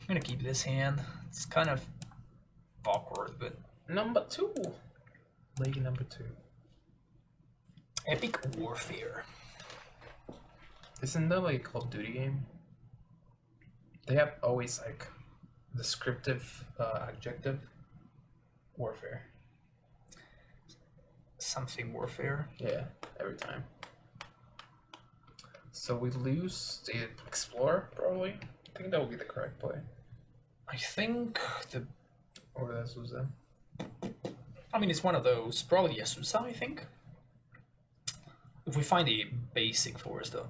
I'm gonna keep this hand. It's kind of awkward, but Number 2. League number 2. Epic Warfare. Isn't that like a Call of Duty game? They have always like descriptive adjective. Warfare. Something Warfare. Yeah, every time. So we lose the Explorer, probably. I think that would be the correct play. I think the... Or that's Susan. I mean, it's one of those. Probably Yasusa, I think. If we find a basic force, though.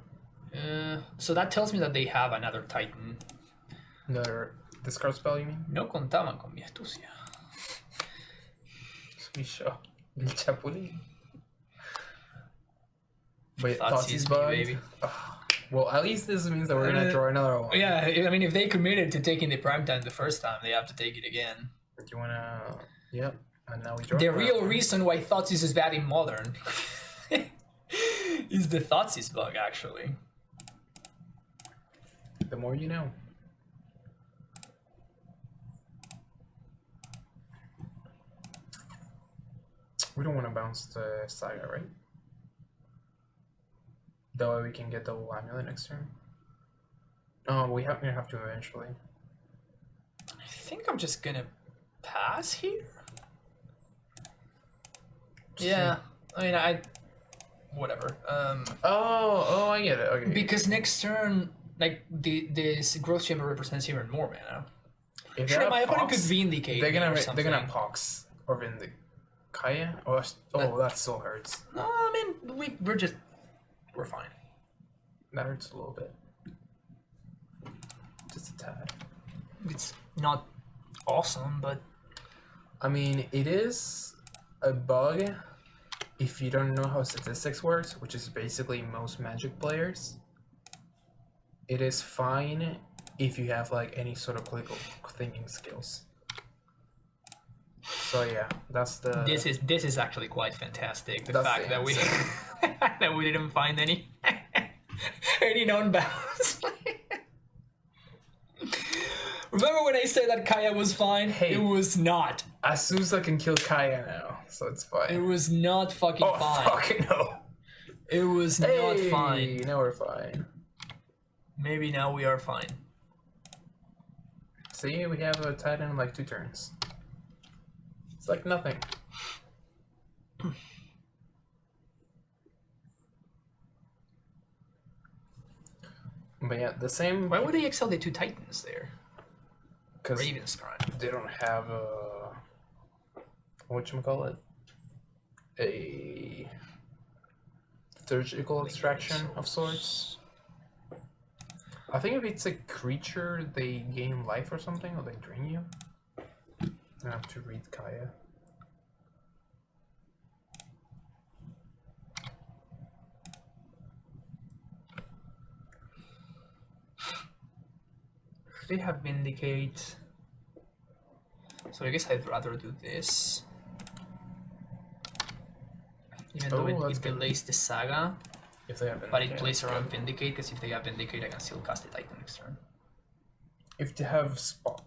So that tells me that they have another Titan. Another discard spell, you mean? No contaban con mi astucia. Misha. El Chapulín. Wait, Thoughtseize me, baby. Well, at least this means that we're gonna draw another one. Yeah, I mean, if they committed to taking the prime time the first time, they have to take it again. Do you wanna... Yep. And now we draw. The real reason why Thoughtseize is bad in Modern is the Thoughtseize bug, actually. The more you know. We don't want to bounce the Saga, right? That way we can get the Amulet next turn. Oh, we have to eventually. I think I'm just gonna pass here. Yeah, I mean, whatever. Oh, I get it. Okay. Because next turn, like this growth chamber represents even more mana. If Sure, my opponent Pox, could vindicate. they're gonna or Pox or Vindicate. Kaya? Oh, that still hurts. No, I mean we're fine. That hurts a little bit. Just a tad. It's not awesome, but I mean, it is a bug if you don't know how statistics works, which is basically most Magic players. It is fine if you have like any sort of critical thinking skills. So yeah, that's the. This is actually quite fantastic. The That's fact the that we answer. that we didn't find any any known bounds. Remember when I said that Kaya was fine? Hey. It was not. Azusa can kill Kaya now, so it's fine. It was not fucking fine. Fucking no. It was not fine. Now we're fine. Maybe now we are fine. See, we have a Titan in like 2 turns. It's like nothing. But yeah, the same. Why would they excel the 2 Titans there? Because Ravenscribe. they don't have a whatchamacallit? A surgical extraction of sorts. I think if it's a creature, they gain life or something, or they drain you. I have to read Kaya. They have Vindicate. So I guess I'd rather do this. Even though it delays the Saga. If they have But it plays around Vindicate, because if they have Vindicate, I can still cast the Titan next turn. If they have spot.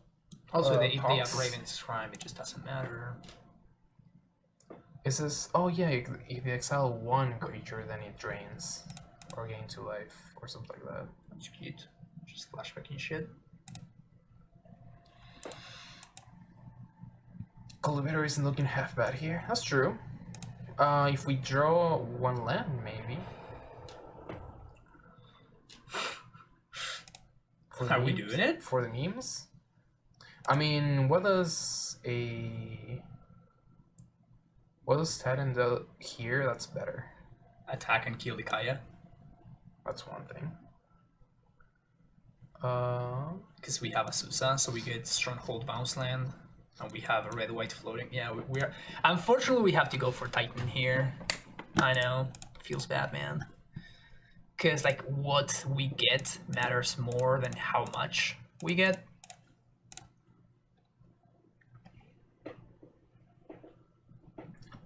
Also, if they have Pox. Ravenscribe, it just doesn't matter. Is this? Oh yeah, if you exile 1 creature, then it drains or gain 2 life or something like that. That's cute. Just flashbacking shit. Cultivator isn't looking half bad here. That's true. If we draw 1 land, maybe. Are we doing it? For the memes? I mean, what does Titan do here that's better? Attack and kill the Kaya. That's one thing. Because we have a Susa, so we get Stronghold Bounce Land. And we have a red-white floating. Yeah, we're... Unfortunately, we have to go for Titan here. I know. Feels bad, man. Because, like, what we get matters more than how much we get.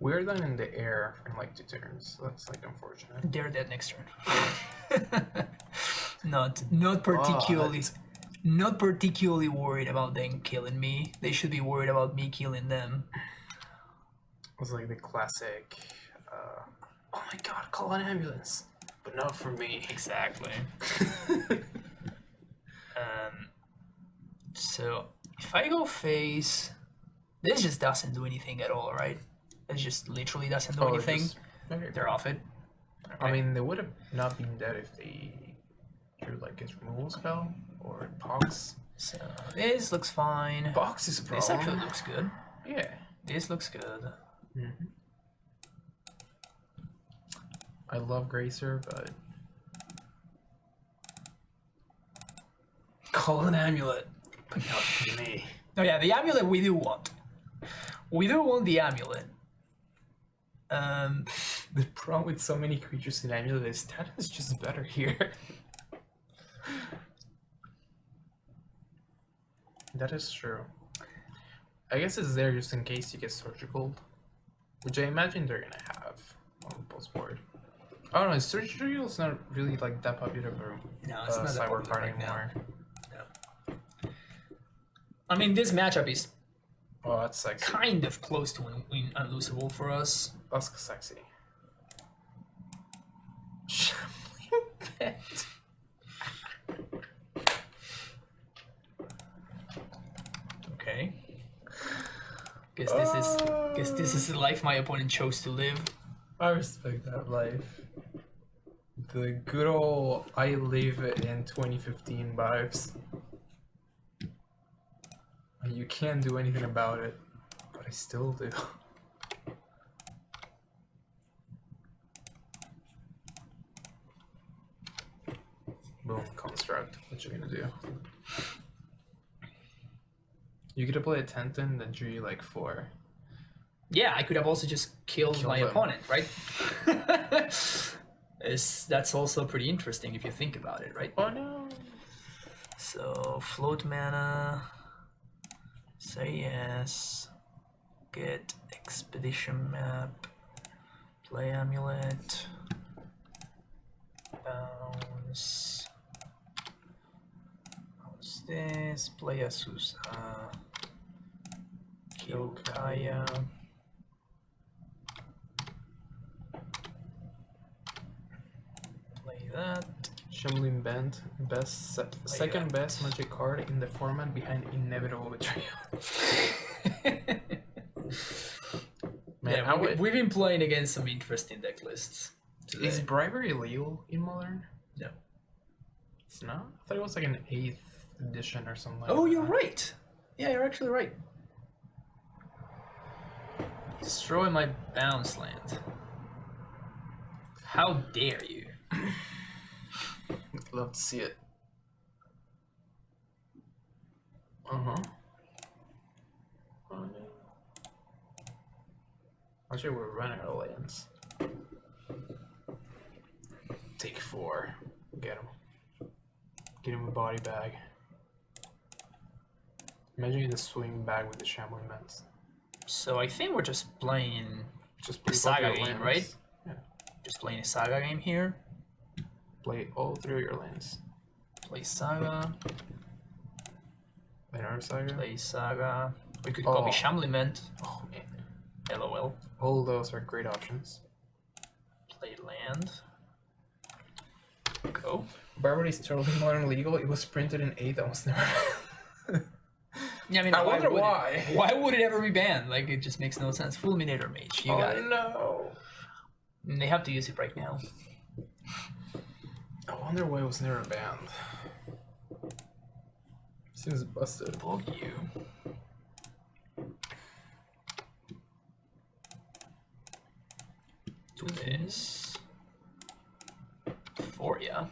We're then in the air in like 2 turns. So that's like unfortunate. They're dead next turn. Not particularly... Not particularly worried about them killing me. They should be worried about me killing them. It was like the classic, oh my god, call an ambulance. But not for me. Exactly. So if I go face, this just doesn't do anything at all, right? It just literally doesn't do anything. They're off it. Okay. I mean, they would have not been dead if they drew like his removal spell or Pox. So this looks fine. Pox is a problem. This actually looks good. Yeah. This looks good. Mm-hmm. I love Gracer, but call an amulet, but not for me. Oh yeah, the amulet we do want. We do want the amulet. The problem with so many creatures in amulet is that is just better here. That is true. I guess it's there just in case you get surgical, which I imagine they're gonna have on the post board. I don't know, surgical is not really like that popular for no, it's not that cyber popular card right anymore. No. I mean, this matchup is Oh, that's sexy. kind of close to unlosable for us. That's sexy. Okay. Guess this is the life my opponent chose to live. I respect that life. The good old I live in 2015 vibes. You can't do anything about it, but I still do. Boom, construct. What you gonna do? You could have played a Tenton, then drew you like 4. Yeah, I could have also just killed my them. opponent, right? That's also pretty interesting if you think about it, right? Oh no! So, float mana, say yes, get expedition map, play amulet, bounce this, play Azusa, kill Kaya. Play that. Shambling Bend, second best magic card in the format behind Inevitable Betrayal. Man, yeah, we've been playing against some interesting deck lists today. Is Bribery legal in Modern? No. It's not? I thought it was like an 8th edition or something. Oh, like you're that. right. Yeah, you're actually right. Destroy my bounce land. How dare you? Love to see it. Uh-huh. Oh, no. Actually, we're running out of lands. Take 4. Get him. Get him a body bag. Imagine the swing bag with the shambling ments. So I think we're just playing Just a play Saga both your game, lands. right? Yeah. Just playing a Saga game here. Play all 3 of your lands. Play Saga. Another Saga. Play Saga. We could copy Shamblement. Oh man. LOL. All those are great options. Play land. Go. Barbarity is totally modern legal. It was printed in 8th. That was never. Yeah, I mean, I wonder why. Why would it ever be banned? Like, it just makes no sense. Fulminator Mage, you got it. No. And they have to use it right now. I wonder why it was never banned. Seems busted. Bug you. Do this. For ya.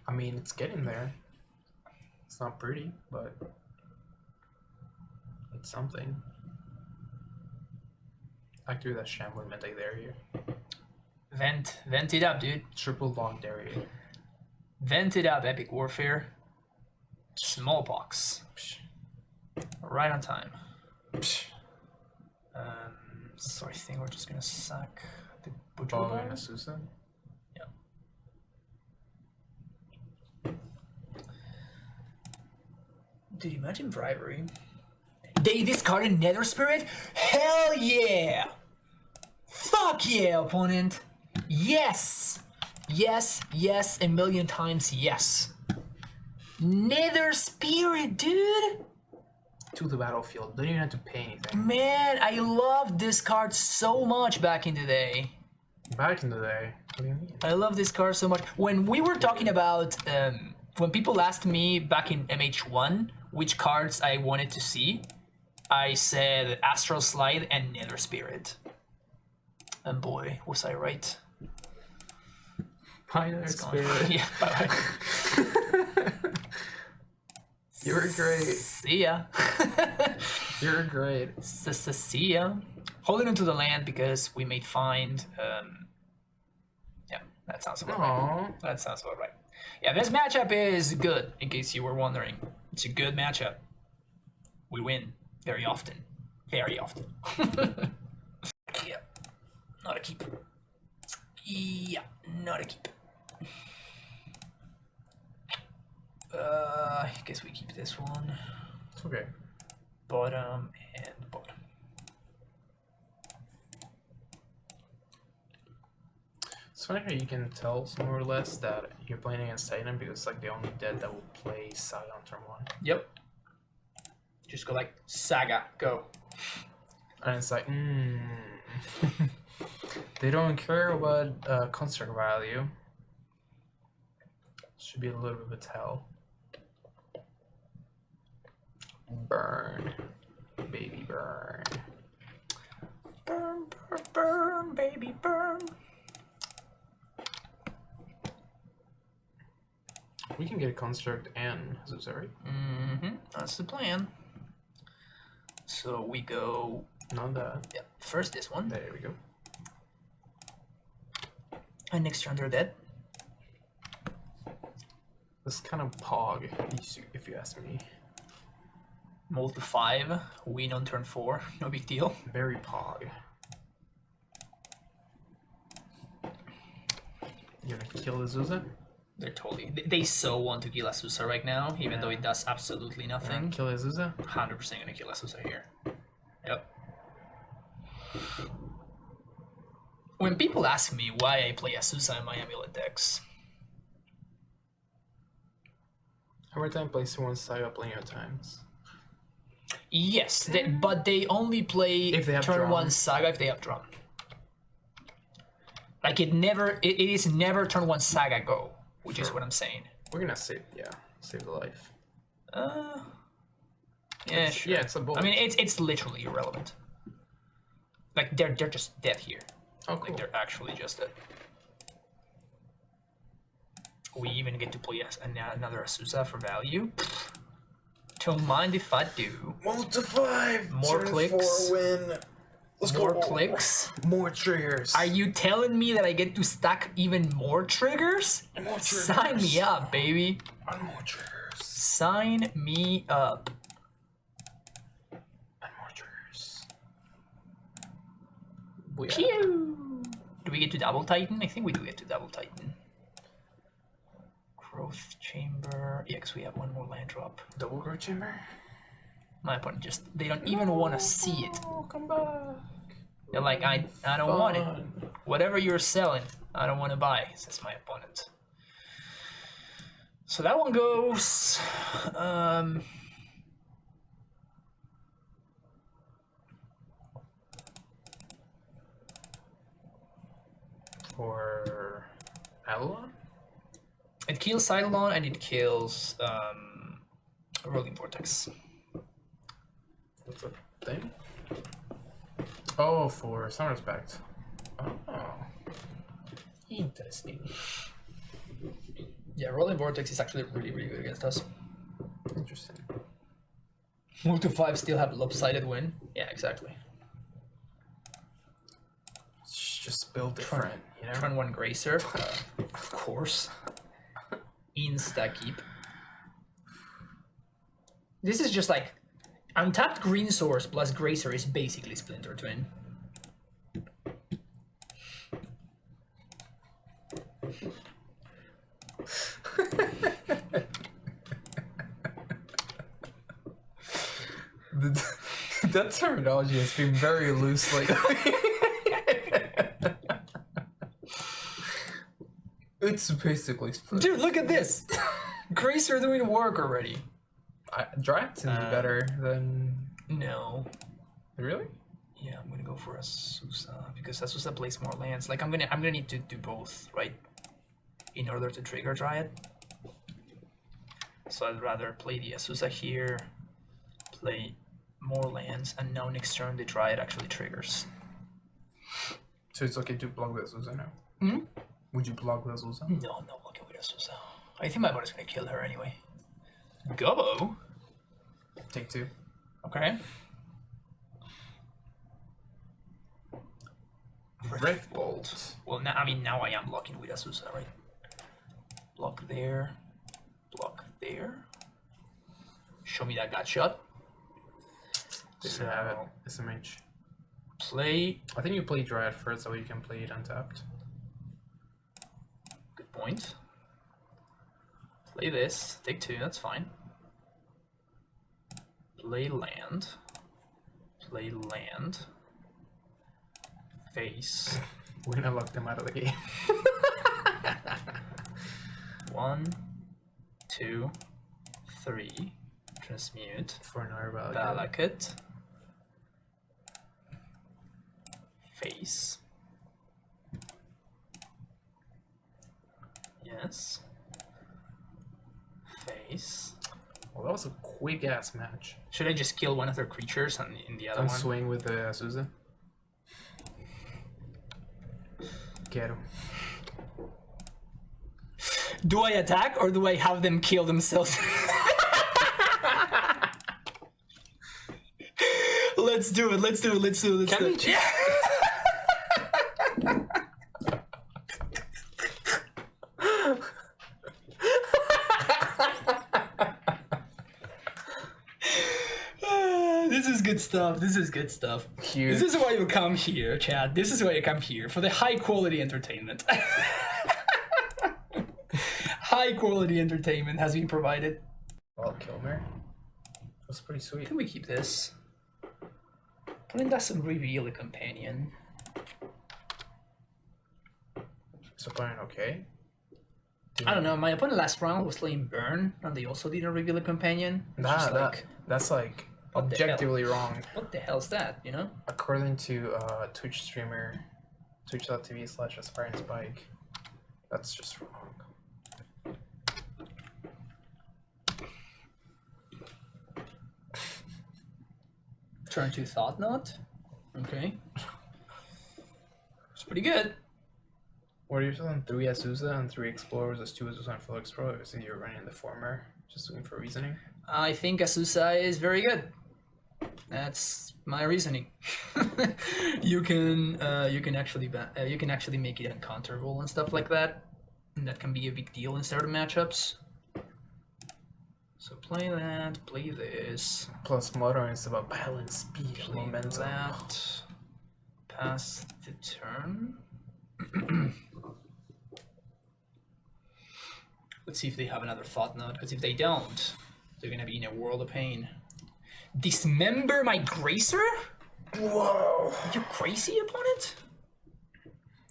I mean, it's getting there. It's not pretty, but it's something. I threw that shambling meant there here. Vent it up, dude. Triple long area. Vent it up, Epic Warfare. Smallpox. Right on time. So I think we're just gonna sack the Butcher And Azusa. Yeah. Dude, imagine bribery. They discarded Nether Spirit? Hell yeah! Fuck yeah, opponent! Yes! Yes, yes, a million times yes. Nether Spirit, dude! To the battlefield. Don't even have to pay anything. Man, I loved this card so much back in the day. Back in the day. What do you mean? I love this card so much. When we were talking about, when people asked me back in MH1 which cards I wanted to see, I said Astral Slide and Nether Spirit. And boy, was I right. Nether Spirit. Yeah, bye-bye. You're great. See ya. You're great. See ya. Holding onto the land because we may find. Yeah, that sounds about right. That sounds about right. Yeah, this matchup is good. In case you were wondering, it's a good matchup. We win very often. Very often. Yeah, not a keep. Yeah, not a keep. I guess we keep this one. It's okay. Bottom and bottom. It's funny how you can tell more or less that you're playing against Titan because it's like the only dead that will play Saga on turn 1. Yep. Just go like Saga, go. And it's like, they don't care about construct value. Should be a little bit of a tell. Burn, baby, burn. Burn, burn, burn, baby, burn. We can get a construct and Azusa, right? That's the plan. So we go. Not that. Yeah, first this one. There we go. And next turn they're dead. This kind of pog, if you ask me. Multi 5, win on turn 4, no big deal. Very pog. You gonna kill Azusa? They're totally. They so want to kill Azusa right now, even though it does absolutely nothing. Kill Azusa? 100% gonna kill Azusa here. Yep. When people ask me why I play Azusa in my Amulet decks, Every time play someone Saga plenty of times. yes, but they only play If they have turn drawn. 1 Saga if they have drawn. Like it is never turn 1 Saga go, which is what I'm saying. We're gonna save the life. Yeah, sure. Yeah, it's a bullet. I mean, it's literally irrelevant. Like they're just dead here. Oh, cool. Like they're actually just dead. We even get to play another Azusa for value. Don't mind if I do. Multi 5! More turn clicks. 4 win. Let's More go. clicks. More triggers. Are you telling me that I get to stack even more triggers? More triggers. Sign me up, baby. And more triggers. Sign me up. And more triggers. Pew! Do we get to double Titan? I think we do get to double Titan. Growth Chamber. Yeah, because we have one more land drop. Double growth chamber? My opponent they don't even want to see it. Oh, come back. They're like, I don't want it. Whatever you're selling, I don't want to buy, says my opponent. So that one goes. For Avalon? It kills Eidolon and it kills Rolling Vortex. What's the thing? Oh, for some respect. Oh. Interesting. Yeah, Rolling Vortex is actually really, really good against us. Interesting. Move to 5 still have lopsided win. Yeah, exactly. It's just build different, you know? Turn 1 Gracer. Of course. Insta keep. This is just like untapped green source plus Gracer is basically Splinter Twin. That terminology has been very loose lately. It's basically split. Dude, look at this. Grace are doing work already. Drax is better than... No. Really? Yeah, I'm gonna go for Azusa because Azusa plays more lands. Like I'm gonna need to do both, right? In order to trigger Dryad. So I'd rather play the Azusa here, play more lands, and now next turn the Dryad actually triggers. So it's okay to block the Azusa now? Hmm? Would you block the Azusa? No, I'm not blocking with Azusa. I think my opponent's gonna kill her anyway. Gobbo? Take 2. Okay. Rift Bolt. Well, now I am blocking with Azusa, right? Block there. Block there. Show me that gut shot. There you have it. SMH. Play. I think you play Dryad first so you can play it untapped. Good point. Play this. Take 2, that's fine. Play land. Play land. Face. We're gonna lock them out of the game. 1, 2, 3. Transmute. For another value. Valakut. Face. Yes. Face. Well, that was a quick ass match. Should I just kill one of their creatures and in the other And one? swing with the Azusa. Get him. Do I attack or do I have them kill themselves? Let's do it. Let's do it. Let's do it. Let's do it. Yeah. This is good stuff. This is good stuff. Huge. This is why you come here, Chad. This is why you come here for the high quality entertainment. High quality entertainment has been provided. Well, Kilmer. That's pretty sweet. Can we keep this? Opponent doesn't reveal a companion. Is opponent okay? I don't know. My opponent last round was playing Burn, and they also didn't reveal a companion. It's just like, that's like what the hell? objectively wrong. What the hell's that? You know? According to Twitch streamer, twitch.tv/aspiring spike, that's just wrong. Turn to Thought Knot. Okay. It's pretty good. What are you selling? 3 Azusa and 3 Explorers as 2 Azusa and 4 Explorers? So you're running the former, just looking for reasoning? I think Azusa is very good. That's my reasoning. you can actually make it uncounterable and stuff like that, and that can be a big deal in certain matchups. So play that, play this. Plus modern is about balance, speed, and Play momentum. that. Pass the turn. Let's see if they have another Thought Knot, because if they don't, they're gonna be in a world of pain. Dismember my Gracer? Whoa! Are you crazy, opponent?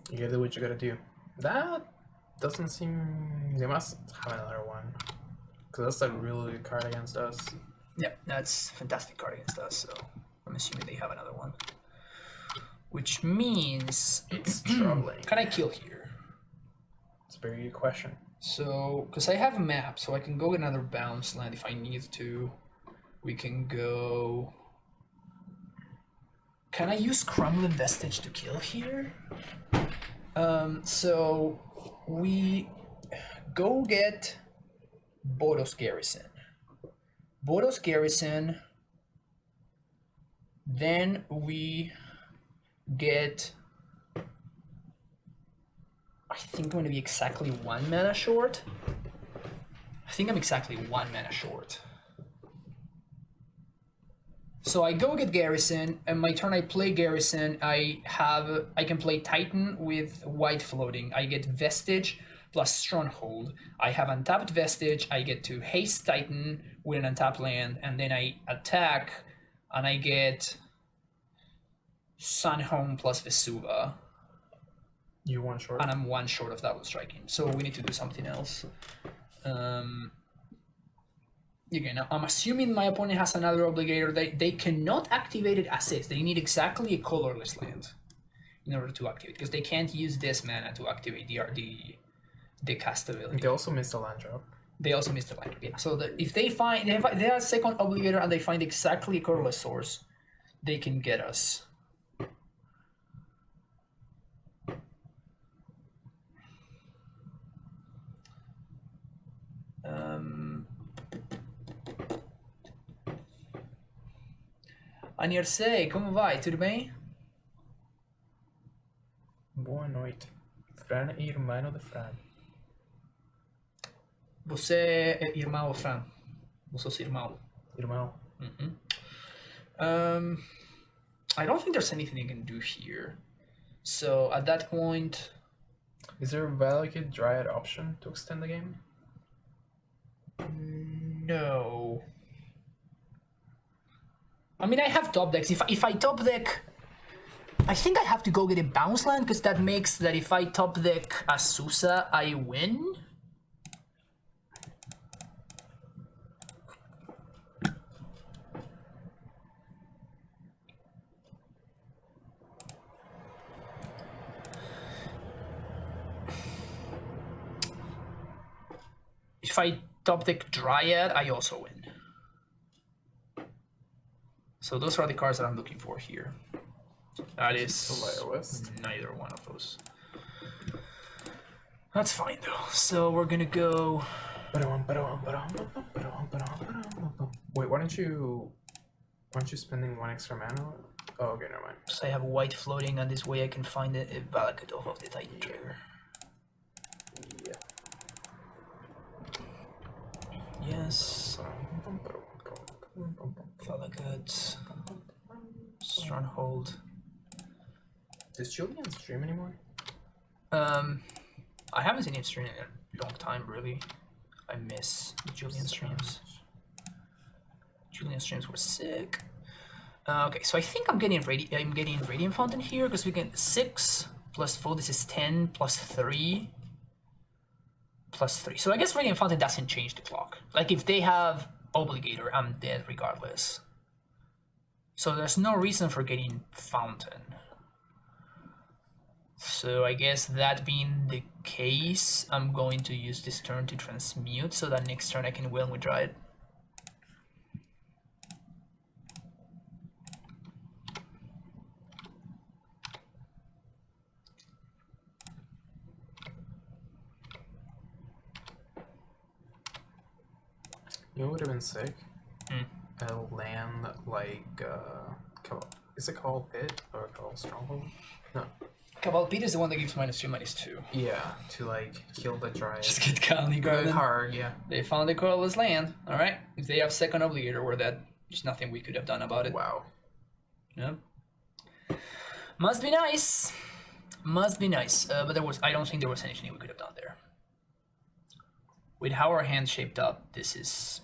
You gotta do what you gotta do. That doesn't seem... They must have another one. Because that's a really good card against us. Yeah, that's a fantastic card against us, so I'm assuming they have another one. Which means... It's troubling. Can I kill here? It's a very good question. So, because I have a map, so I can go get another bounce land if I need to. We can go... Can I use Crumbling Vestige to kill here? So, we go get Boros Garrison. Boros Garrison. Then we get... I think I'm going to be exactly 1 mana short. I think I'm exactly 1 mana short. So I go get Garrison, and my turn I play Garrison. I can play Titan with white floating. I get Vestige plus Stronghold. I have untapped Vestige. I get to haste Titan with an untapped land, and then I attack and I get Sunhome plus Vesuva, You one short. and I'm one short of double striking. So we need to do something else. Okay, now I'm assuming my opponent has another obligator. They cannot activate it as is. They need exactly a colorless land in order to activate, because they can't use this mana to activate the cast ability. They also missed a land drop. They also missed the land. Yeah. So if they find they have a second obligator and they find exactly a colorless source, they can get us. Anirsei, como vai? Tudo bem? Boa noite. Fran e irmão de Fran. Você é irmão, Fran? Você é irmão? Irmão. I don't think there's anything you can do here. So at that point, Is there a valid Dryad option to extend the game? no. I mean, I have top decks. If I top deck, I think I have to go get a bounce land, because that makes that if I top deck Azusa, I win. If I top deck Dryad, I also win. So those are the cards that I'm looking for here. That is Lurrus. neither one of those. That's fine though. So we're gonna go. Wait, why don't you spending one extra mana? Oh, okay, never mind. So I have white floating, and this way I can find a Valakut off of the Titan trigger. Yeah. Yes. Valakut. Stronghold. Does Julian stream anymore? I haven't seen him stream in a long time, really. I miss Julian streams. Julian streams were sick. Okay, so I think I'm getting Radiant Fountain here, because we get 6 plus 4. This is 10 plus 3 plus 3. So I guess Radiant Fountain doesn't change the clock. Like if they have Obligator, I'm dead regardless. So there's no reason for getting Fountain. So I guess that being the case, I'm going to use this turn to transmute, so that next turn I can win with Dryad. You know what would have been sick? A land like is it called Pit or called Stronghold? No. Cabal Pete is the one that gives -2, -2. Yeah, to like kill the Dryad. Just get Kali Good Garden. hard, yeah. They found the colorless land. Alright. If they have second obligator, we're dead. There's nothing we could have done about it. Wow. Yep. Must be nice. Must be nice. But I don't think there was anything we could have done there. With how our hand shaped up, this is...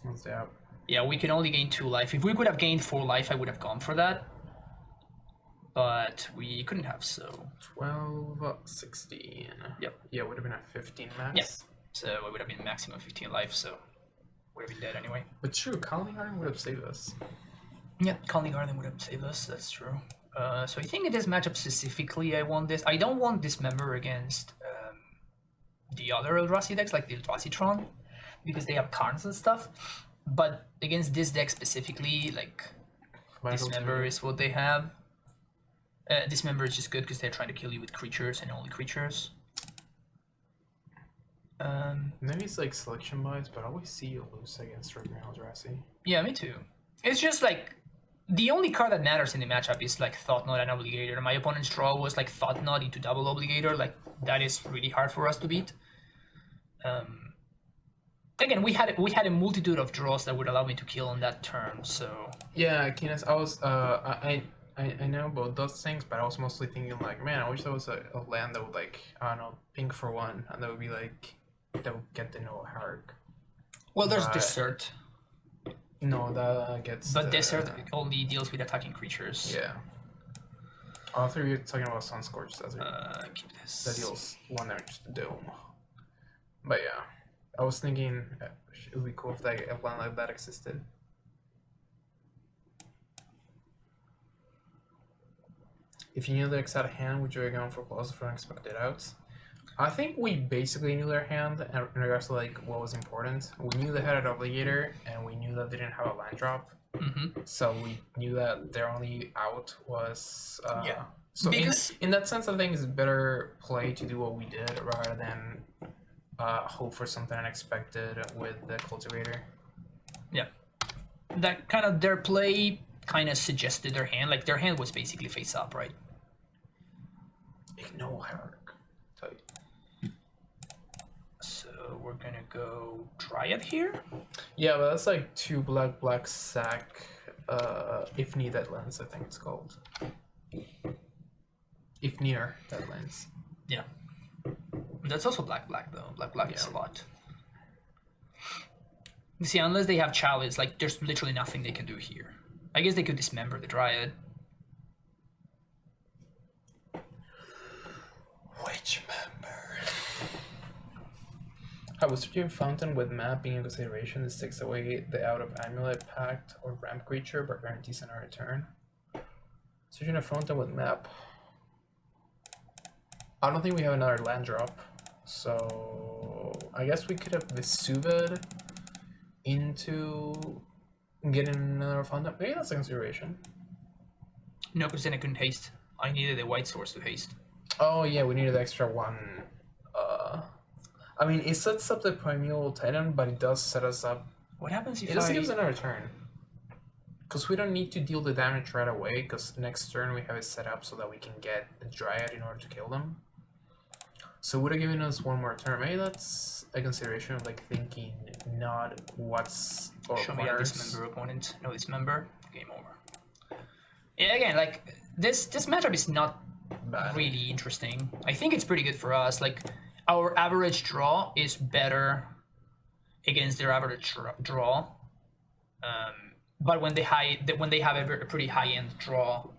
What's that? Yeah, we can only gain 2 life. If we could have gained 4 life, I would have gone for that. But we couldn't have, so... 12, 16. Yep. Yeah, it would have been at 15 max. Yeah. So it would have been maximum 15 life, so... would have been dead anyway. But true, Colony Garden would have saved us. Yeah, Colony Garden would have saved us, that's true. So I think in this matchup specifically, I want this. I don't want Dismember against the other Eldrazi decks, like the Eldrazi-tron, because they have cards and stuff. But against this deck specifically, like, Dismember is what they have. Dismember is just good because they're trying to kill you with creatures and only creatures. Maybe it's like selection bias, but I always see you lose against regular Eldrazi. Yeah, me too. It's just like, the only card that matters in the matchup is like Thought Knot and Obligator. My opponent's draw was like Thought Knot into double Obligator. Like, that is really hard for us to beat. Again, we had a multitude of draws that would allow me to kill on that turn. So yeah, Keenan, I was I know about those things, but I was mostly thinking like, man, I wish there was a land that would like, I don't know, pink for 1, and that would be like, that would get the no Hark. well, there's Desert. No, that gets. But this only deals with attacking creatures. Yeah. I thought you were talking about Sunscorch. That's Keep this. that deals 1 damage to Dome. But yeah, I was thinking it would be cool if like a plan like that existed. If you knew the exact hand, would you have gone for Colossus for unexpected outs? I think we basically knew their hand in regards to like what was important. We knew they had an Obligator, and we knew that they didn't have a land drop. So we knew that their only out was Yeah. So Because- in that sense, I think it's better play to do what we did rather than hope for something unexpected with the Cultivator. Yeah. That kind of their play kind of suggested their hand. Like their hand was basically face up, right? Ignore Hierarch. Tight. So we're gonna go Dryad here. Yeah, but that's like 2 black sack. If near Deadlands, I think it's called. If near Deadlands. Yeah. That's also black though. Black is a lot. You see, unless they have Chalice, like there's literally nothing they can do here. I guess they could dismember the Dryad. Which member? I was searching Fountain with map being in consideration. This takes away the out of Amulet, Pact, or Ramp creature, but guarantees an return. Searching a Fountain with map. I don't think we have another land drop, so I guess we could have Vesuved into getting another Fountain. Maybe that's a consideration. No, because then I couldn't haste. I needed a white source to haste. Oh yeah, we needed the extra 1. I mean, it sets up the Primeval Titan, but it does set us up. What happens if It doesn't give us another turn. Because we don't need to deal the damage right away, because next turn we have it set up so that we can get a Dryad in order to kill them. So it would have given us 1 more turn. Maybe that's a consideration of like thinking not what's or Show me that winners. dismember opponent. No dismember. Game over. Yeah, again, like this matchup is not Bad. really interesting. I think it's pretty good for us. Like our average draw is better against their average draw. But when they have a pretty high end draw,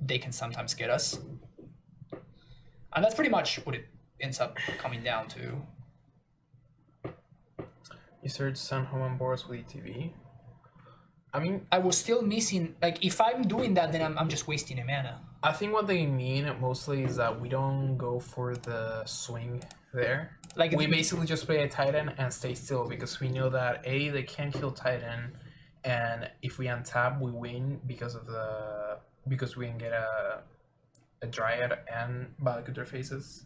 they can sometimes get us. And that's pretty much what it ends up coming down to. You search Sun Home on boards with ETV. I mean, I was still missing. Like if I'm doing that, then I'm just wasting a mana. I think what they mean mostly is that we don't go for the swing there. Like We basically just play a Titan and stay still because we know that A, they can't kill Titan, and if we untap, we win because we can get a Dryad and Balakuter faces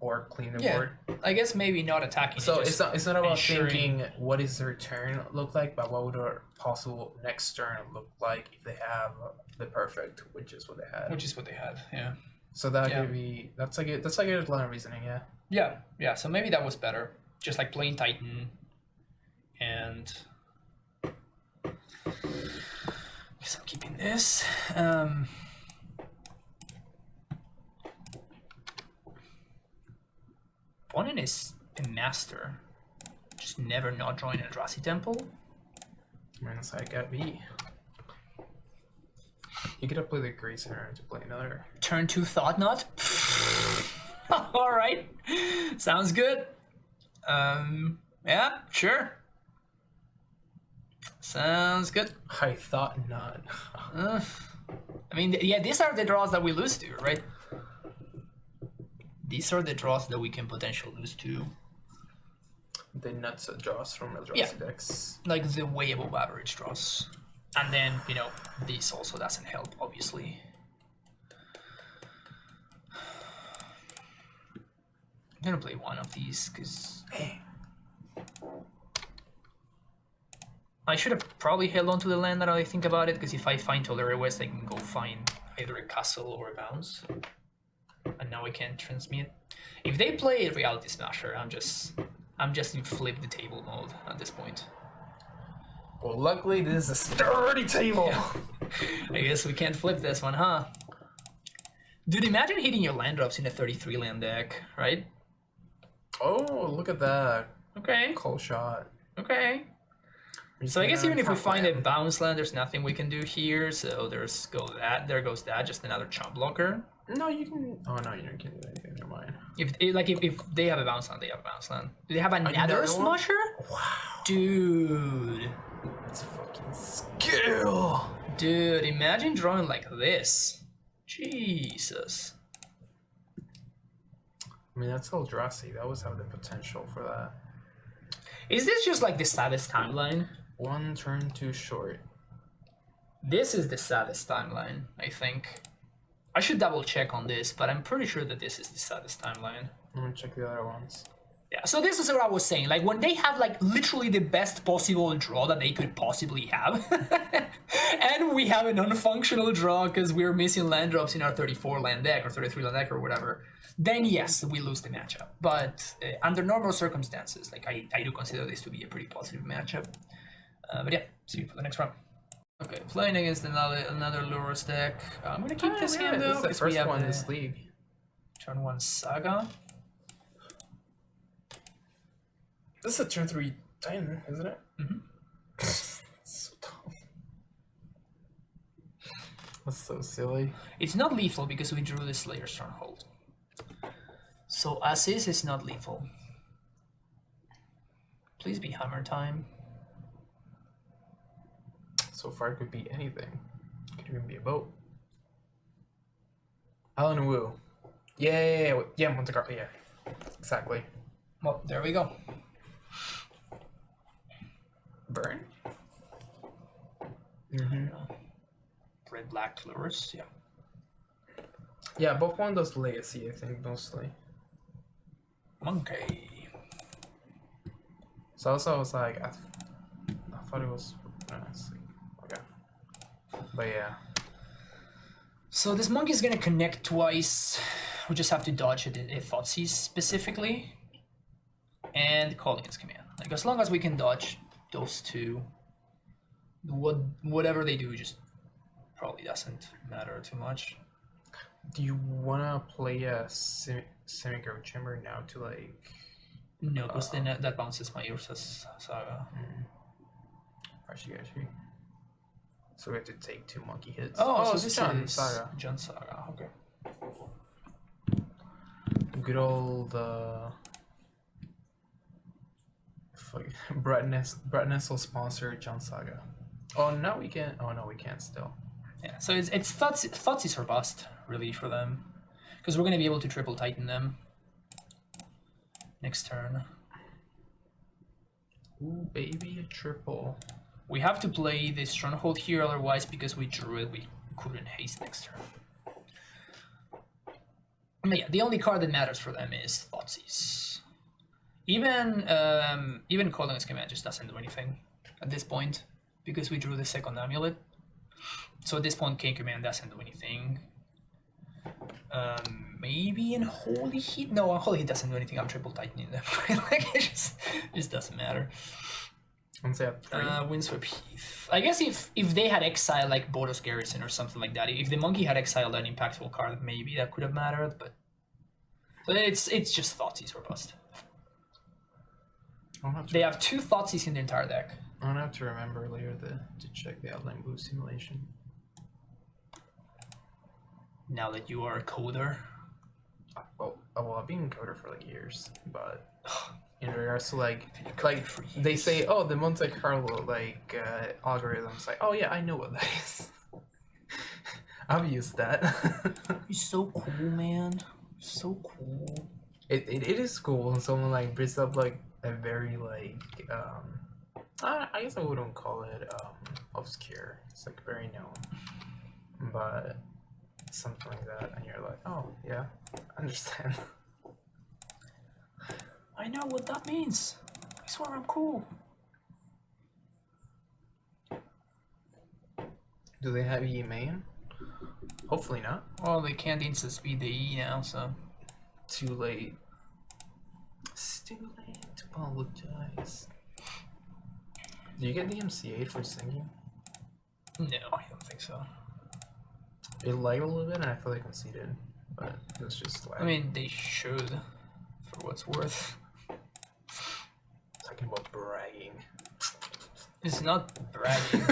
or clean the board. I guess maybe not attacking. So just it's not about ensuring- thinking what is their turn look like, but what would our possible next turn look like if they have the perfect, which is what they had. Which is what they had, yeah. So that could be that's like a line of reasoning, yeah. Yeah. So maybe that was better. Just like playing Titan, and guess I'm keeping this. Opponent is a master. Just never not drawing an Eldrazi Temple. Minus I got B. You could have played the Grace in order to play another. Turn 2 Thought Knot. All right, sounds good. Yeah, sure. Sounds good. I thought not. I mean, yeah, these are the draws that we lose to, right? These are the draws that we can potentially lose to. The nuts draws from Eldrazi Yeah. decks. Like the way above average draws. And then, this also doesn't help, obviously. I'm gonna play one of these, because... I should have probably held on to the land now that I think about it, because if I find Tolera West, I can go find either a castle or a bounce. And now I can't transmit. If they play a Reality Smasher, I'm just in flip the table mode at this point. Well, luckily this is a sturdy table. Yeah. I guess we can't flip this one, huh? Dude, imagine hitting your land drops in a 33 land deck, right? Oh, look at that. Okay, Cold shot. okay. So I guess even if we find a bounce land, there's nothing we can do here. So there goes that, just another chump blocker. No, you can. Oh no, you can't do anything. Never mind. If they have a bounce land, they have a bounce land. Do they have another smusher? Wow, Dude. that's fucking skill. Dude, imagine drawing like this. Jesus. I mean, that's Eldrazi. That was have the potential for that. Is this just like the saddest timeline? One turn too short. This is the saddest timeline, I think. I should double check on this, but I'm pretty sure that this is the saddest timeline. I'm gonna check the other ones. Yeah, so this is what I was saying. Like, when they have, like, literally the best possible draw that they could possibly have, and we have a non-functional draw because we're missing land drops in our 34 land deck or 33 land deck or whatever, then yes, we lose the matchup. But under normal circumstances, like, I do consider this to be a pretty positive matchup. But yeah, see you for the next round. Okay, playing against another Lurrus deck. I'm gonna keep this hand though. This is the first one in this league. Turn 1 Saga. This is a turn 3 Titan, isn't it? Mm-hmm. So dumb. That's so silly. It's not lethal because we drew the Slayer Stronghold. So as is, it's not lethal. Please be hammer time. So far, it could be anything. It could even be a boat. Alan Wu. Yeah, Monte Carlo. Yeah, exactly. Well, there we go. Burn. Red black Lurrus, yeah. Yeah, both one does legacy, I think, mostly. Monkey. So also I was like, I thought it was okay. But yeah. So this monkey is gonna connect twice. We just have to dodge it if Thoughtseize specifically. And calling its command. Like, as long as we can dodge those two, whatever they do just probably doesn't matter too much. Do you wanna play a Semi-Grove Chamber now to like? No, because then that bounces my Ursa's Saga. Actually. So we have to take 2 monkey hits. Oh, so this this John is Saga. John Saga. Okay. Good old Brett Nessel sponsored John Saga. Oh, now we can. Oh no, we can't still. Yeah, so it's Thoughtseize or bust really for them, because we're gonna be able to triple Titan them next turn. Ooh, baby, a triple. We have to play this Stronghold here, otherwise, because we drew it, we couldn't haste next turn. But yeah, the only card that matters for them is Thoughtseize. Even calling its command just doesn't do anything at this point, because we drew the second Amulet. So at this point, King Command doesn't do anything. Maybe in Holy Heat? No, in Holy Heat doesn't do anything. I'm triple tightening them. Like, it just doesn't matter. Windsweep Heath. I guess if they had exiled like Boros Garrison or something like that, if the monkey had exiled an impactful card, maybe that could have mattered. But it's just Thoughtseize or bust. They have 2 Thoughtseize in the entire deck. I'm gonna have to remember later to check the Outline Blue simulation. Now that you are a coder. Well, I've been a coder for like years, but in regards to like they say, oh, the Monte Carlo algorithms, like, oh yeah, I know what that is. I've used that. You're so cool, man. So cool. It is cool when someone like brings up like a very like I guess I wouldn't call it obscure. It's like very known, but something like that, and you're like, oh yeah, I understand. I know what that means. I swear I'm cool. Do they have E main? Hopefully not. Well, they can't instant speed the E now, so too late. It's too late to apologize. Do you get the MC8 for singing? no, I don't think so. It lagged a little bit, and I feel like conceded, but it was just like. I mean, they should, for what's worth. Talking about bragging. It's not bragging.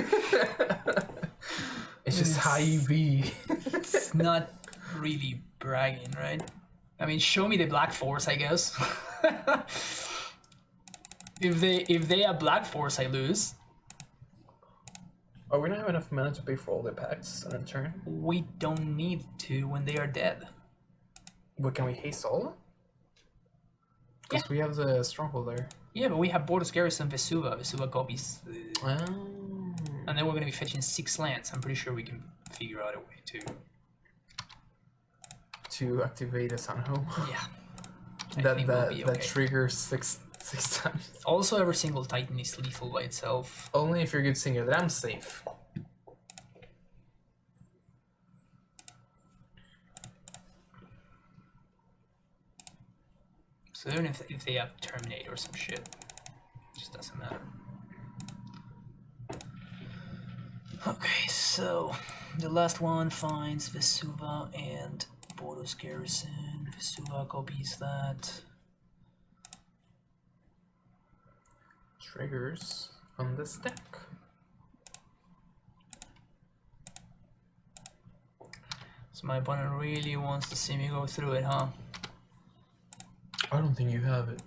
It's just high EV. It's not really bragging, right? I mean, show me the Black Force, I guess. if they have Black Force, I lose. Oh, we don't have enough mana to pay for all the packs on a turn. We don't need to when they are dead. But can we haste all? Because we have the stronghold there. Yeah, but we have Borders Garrison, Vesuva. Vesuva copies. And then we're gonna be fetching 6 lands. I'm pretty sure we can figure out a way to activate a Sunho. Yeah. that triggers six times. Also, every single Titan is lethal by itself. Only if you're a good singer, then I'm safe. So even if they have Terminate or some shit, it just doesn't matter. Okay, so the last one finds Vesuva and Borders Garrison. Vesuva copies that. Triggers on this deck. So my opponent really wants to see me go through it, huh? I don't think you have it.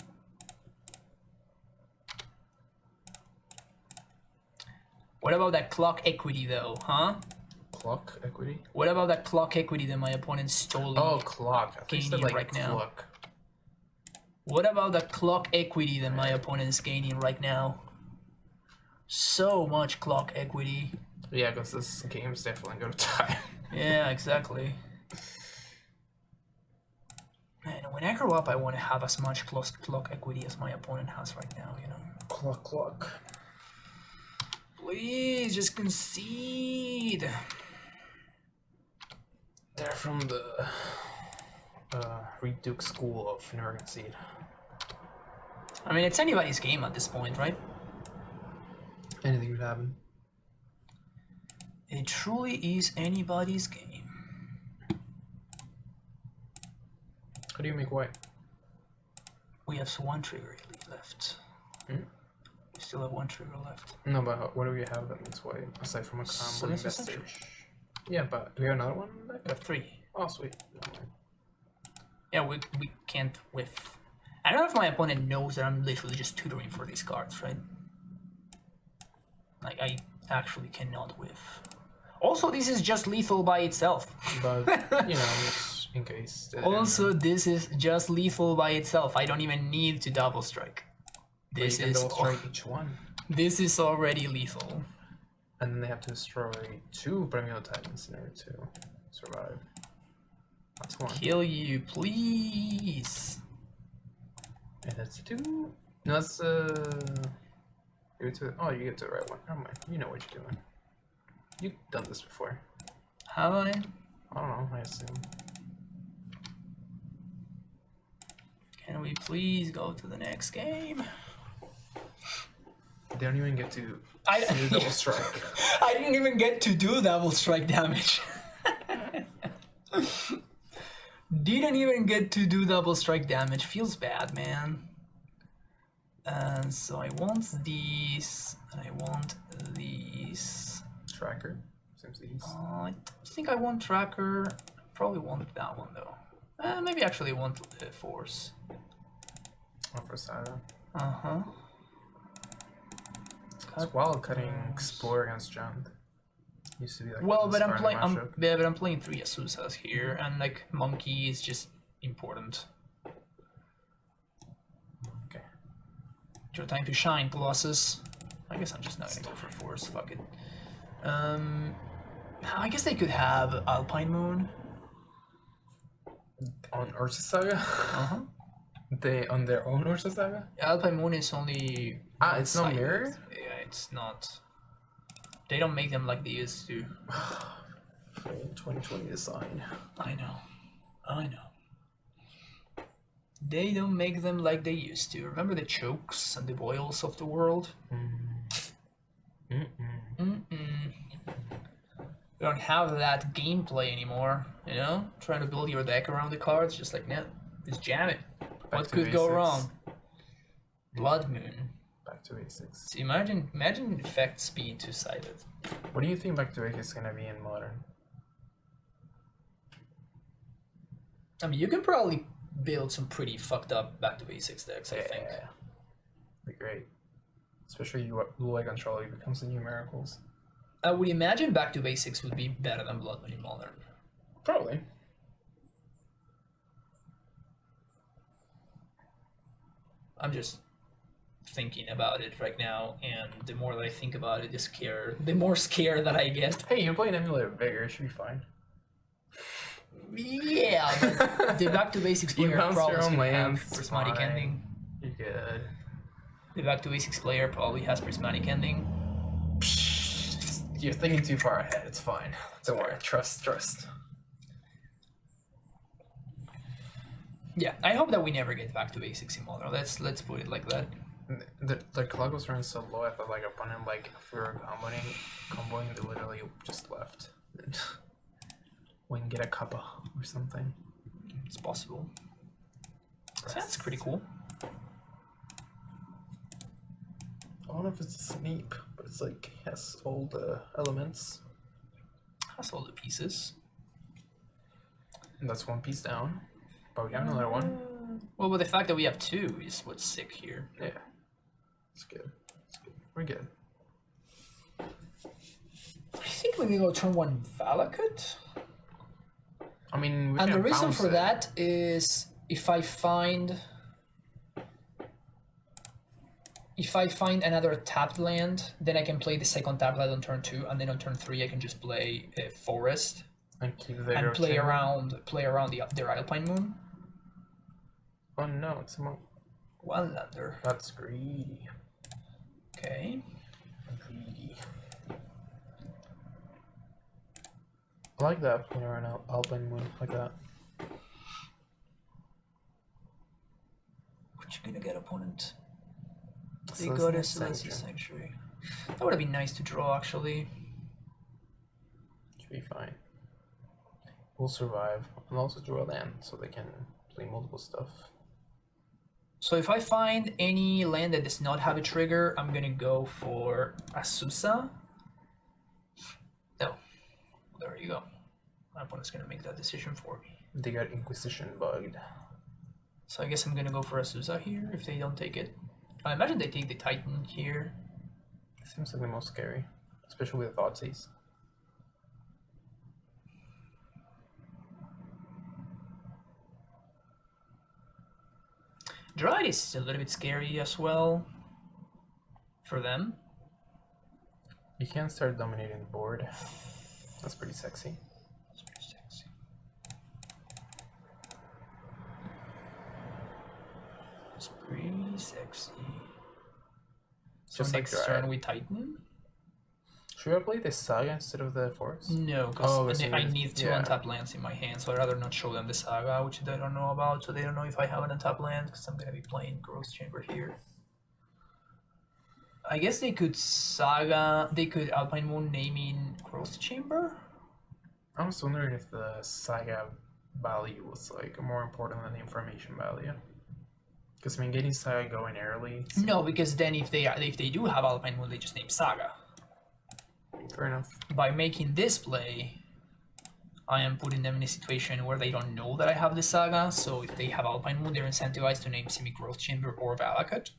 What about that clock equity though, huh? Clock equity? What about that clock equity that my opponent stole? Oh, clock. I think you said, like, right now. Clock. What about the clock equity that my opponent is gaining right now? So much clock equity. Yeah, because this game is definitely going to die. Yeah, exactly. Man, when I grow up, I want to have as much clock equity as my opponent has right now, you know? Clock. Please, just concede. They're from the Reduke School of Never Concede. I mean, it's anybody's game at this point, right? Anything could happen. It truly is anybody's game. How do you make white? We have one trigger left. We still have one trigger left. No, but what do we have that makes white aside from a combo vestige? Yeah, but do we have another one? We have 3. Oh, sweet. Yeah, we can't whiff. I don't know if my opponent knows that I'm literally just tutoring for these cards, right? Like, I actually cannot whiff. Also, this is just lethal by itself. But, you know, just in case. Also, this is just lethal by itself. I don't even need to double strike. This is double strike each one. This is already lethal. And then they have to destroy 2 Primordial Titans in order to survive. That's 1. Kill you, please. And that's 2. No, that's give it to. Oh, you get to the right one. Never mind. You know what you're doing. You've done this before. Have I? I don't know. I assume. Can we please go to the next game? They don't even get to do double strike. I didn't even get to do double strike damage. Didn't even get to do double strike damage. Feels bad, man. And so I want these, and I want these. Tracker seems these. I think I want tracker. Probably want that one though. Maybe actually want the force. Oh, for Saga. Cut wild cutting Explorer against Giant. Used to be like. Well, but I'm playing 3 Asusas here, and like Monkey is just important. Okay. It's your time to shine, Colossus. I guess I'm just not gonna go for force. Fuck it. I guess they could have Alpine Moon on Ursa Saga. They on their own Ursa Saga. Alpine Moon is only. It's not mirror. Yeah, it's not. They don't make them like they used to. 2020 design. I know. They don't make them like they used to. Remember the chokes and the boils of the world? We don't have that gameplay anymore, you know? Trying to build your deck around the cards, just like, nah, just jam it. What could go wrong? Blood Moon. Back back to basics. So imagine effect speed two-sided. What do you think back to basics is gonna be in modern? I mean, you can probably build some pretty fucked up back to basics decks. I think. Be great. Especially you blue eye control, it becomes the new miracles. I would imagine back to basics would be better than Blood Moon in modern. Probably. I'm just thinking about it right now, and the more that I think about it, the more scared that I get. Hey, you're playing Amulet of Vigor, it should be fine. Yeah, but the back to basics You player bounce probably your own have lands, prismatic fine. ending. You're good. The back to basics player probably has prismatic ending. You're thinking too far ahead, it's fine. Don't worry, trust. Yeah, I hope that we never get back to basics in modern. Let's put it like that. The clock was running so low, I thought like opponent, like if we were comboing, they literally just left. We can get a kappa or something. It's possible. So that's pretty cool. I don't know if it's a Sneap, but it's like has all the elements. That's all the pieces. And that's one piece down. But we have another one. Well, but the fact that we have two is what's sick here. Yeah. It's good. We're good. I think we can go turn one Valakut. I mean, And the reason for that is if I find another tapped land, then I can play the second tapped land on turn 2, and then on turn 3 I can just play a forest and keep the and play around their Alpine Moon. Oh no, it's a One lander. That's greedy. Okay. Greedy. I like that playing around Alpine Moon like that. What you gonna get, opponent? They Celestial got a Celestial Sanctuary. That would have been nice to draw, actually. Should be fine. We'll survive and also draw land so they can play multiple stuff. So if I find any land that does not have a trigger, I'm gonna go for Asusa. No. There you go. My opponent's gonna make that decision for me. They got Inquisition bugged. So I guess I'm gonna go for Asusa here if they don't take it. I imagine they take the Titan here. Seems like the most scary, especially with Thoughtseize. Dryad is a little bit scary as well for them. You can start dominating the board. That's pretty sexy. That's pretty sexy. It's pretty sexy. So Just like next turn we Titan? Should I play the Saga instead of the Forest? No, because so I need two untapped lands in my hand, so I'd rather not show them the Saga, which they don't know about, so they don't know if I have an untapped land, because I'm going to be playing Growth Chamber here. I guess they could Saga, they could Alpine Moon naming Growth Chamber? I was wondering if the Saga value was like more important than the information value. Because I mean, getting Saga going early. No, because then if they do have Alpine Moon, they just name Saga. Fair enough. By making this play, I am putting them in a situation where they don't know that I have the Saga, so if they have Alpine Moon, they're incentivized to name Simi Growth Chamber or Valakut.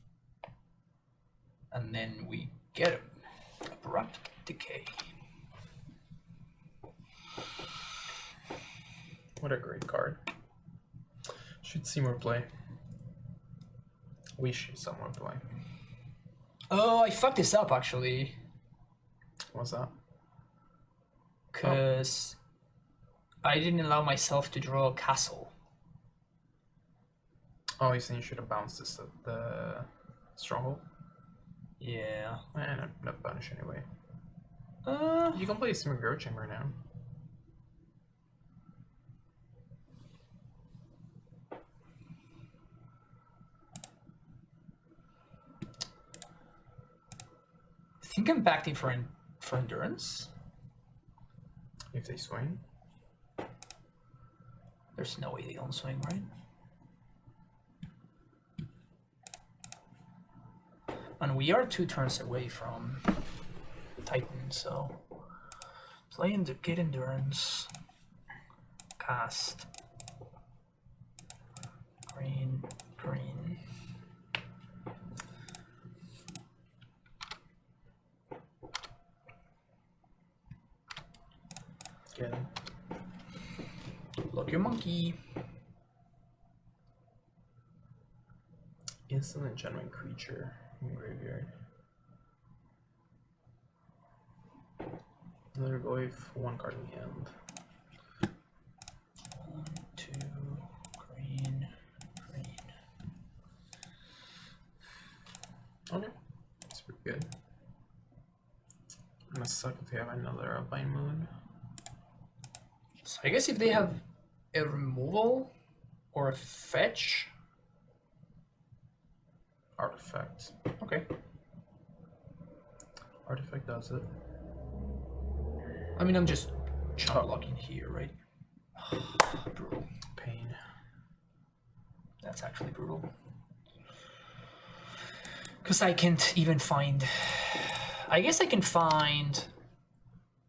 And then we get it. Abrupt Decay. What a great card. Should see more play. We should see more play. Oh, I fucked this up actually. What's that? Because I didn't allow myself to draw a castle. Oh, you saying you should have bounced this at the Stronghold? Yeah. Not banish anyway. Uh, You can play Simi Growth Chamber now. I think I'm acting for endurance. If they swing. There's no way they don't swing, right? And we are 2 turns away from Titan, so play and get endurance. Cast. Green, green. Get him. Look your monkey. Instant enchantment creature in graveyard. Another Goyf, 1 card in hand. 1, 2, green, green. Okay, that's pretty good. I'm gonna suck if they have another Alpine Moon. So I guess if they have a removal or a fetch. Artifact. Okay. Artifact does it. I mean, I'm just chop blocking here, right? Brutal. Pain. That's actually brutal. Because I can't even find. I guess I can find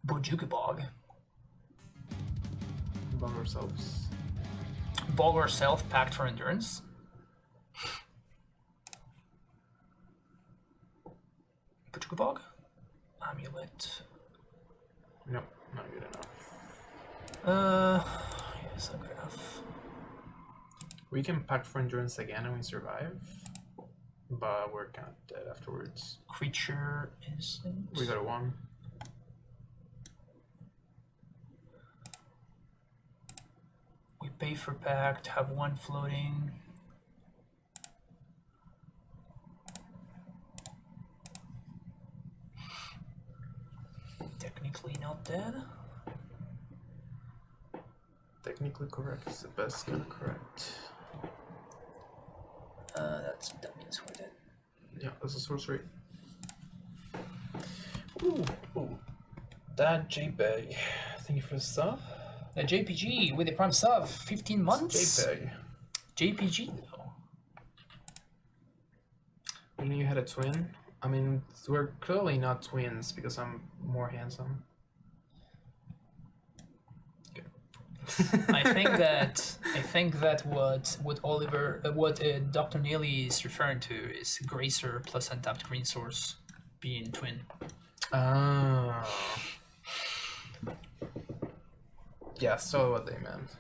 Bojuka Bog. Bug ourselves. Bog ourselves, Pact for Endurance. Bojuka Bog? Amulet. Nope, not good enough. Yes, not good enough. We can Pact for Endurance again and we survive. But we're kind of dead afterwards. Creature isn't. We got a 1. We pay for Pact, have 1 floating. Technically not dead. Technically correct is the best kind of correct. That means we're dead. Yeah, that's a sorcery. Ooh, ooh. That JPEG. Thank you for the sub. The JPG with the prime sub, 15 months. JPEG. JPG though. You knew you had a twin? I mean, we're clearly not twins because I'm more handsome. Okay. I think that what Dr. Neely is referring to is Gracer plus untapped green source being twin. Ah. Yeah, so what they meant.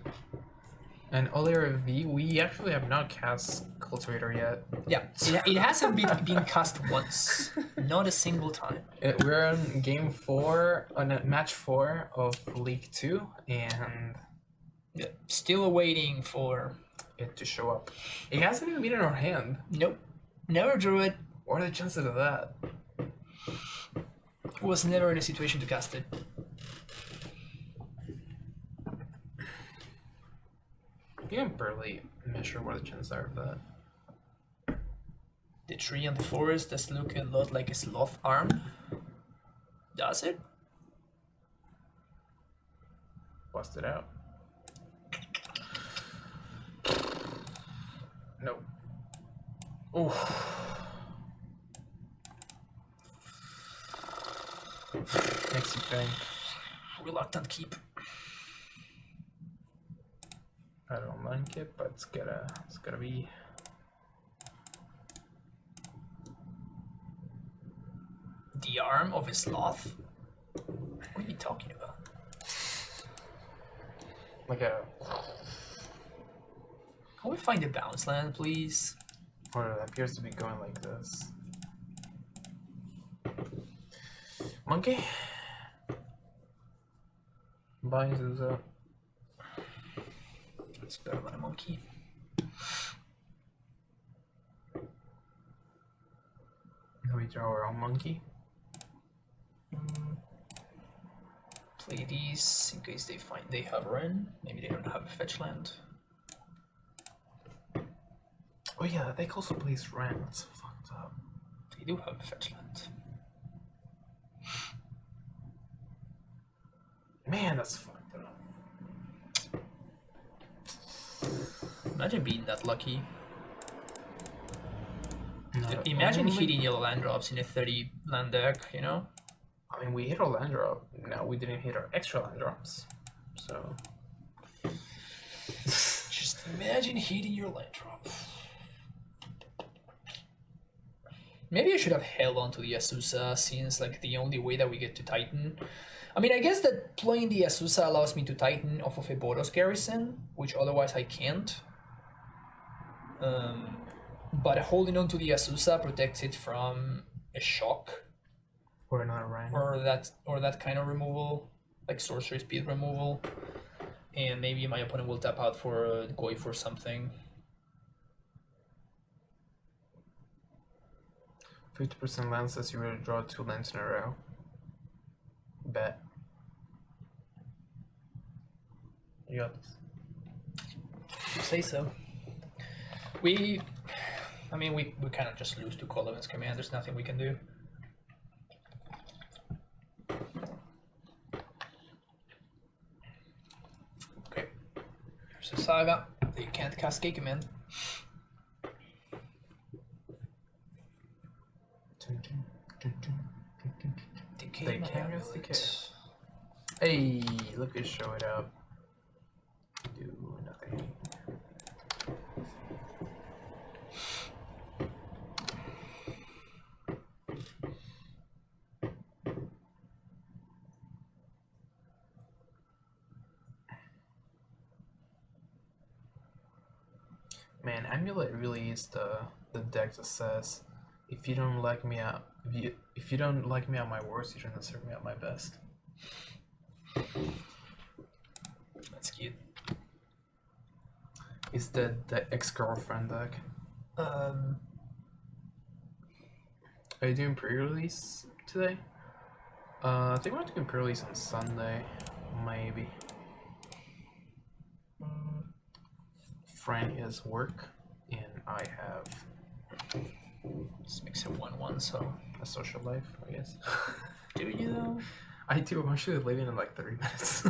And Oliver V, we actually have not cast Cultivator yet. Yeah, it hasn't been cast once, not a single time. We're on game 4, on match 4 of League 2, and Yeah, still waiting for it to show up. It hasn't even been in our hand. Nope, never drew it. What are the chances of that? Was never in a situation to cast it. You can barely measure what the chances are of that. The tree on the forest does look a lot like a sloth arm. Does it? Bust it out. No. Oh. Makes you think. Reluctant keep. I don't like it, but it's gotta be. The arm of a sloth? What are you talking about? Like a. Can we find a bounce land, please? Or it appears to be going like this. Monkey? Bye, Zuza. It's better than a monkey. Now we draw our own monkey. Play these in case they have run. Maybe they don't have a fetch land. Oh yeah, they also plays Ren. That's fucked up. They do have a fetch land. Man, that's fucked up. Imagine being that lucky. Not Imagine only- hitting yellow land drops in a 30 land deck, you know? I mean, we hit our land drop. No, we didn't hit our extra land drops. So. Just imagine hitting your land drop. Maybe I should have held on to the Azusa, since like the only way that we get to Titan. I mean, I guess that playing the Azusa allows me to Titan off of a Boros Garrison, which otherwise I can't. But holding on to the Azusa protects it from a shock. Or another random. Or that kind of removal, like sorcery speed removal, and maybe my opponent will tap out for a Goyf or something. 50% land says you will draw 2 lands in a row. Bet. You got this. Say so. We kind of just lose to Collivan's command. There's nothing we can do. Okay. There's a Saga. They can't cast Gate Command. They can't cast the case. Hey, look at show it up. Do nothing. Man, Amulet really is the deck that says, if you don't like me out, if you don't like me at my worst, you shouldn't serve me at my best. That's cute. Is the ex-girlfriend deck? Are you doing pre-release today? I think we're doing pre-release on Sunday, maybe. Fran is work, and I have This makes it 1-1, so. a social life, I guess. Do you though? I do. I'm actually leaving in like 30 minutes.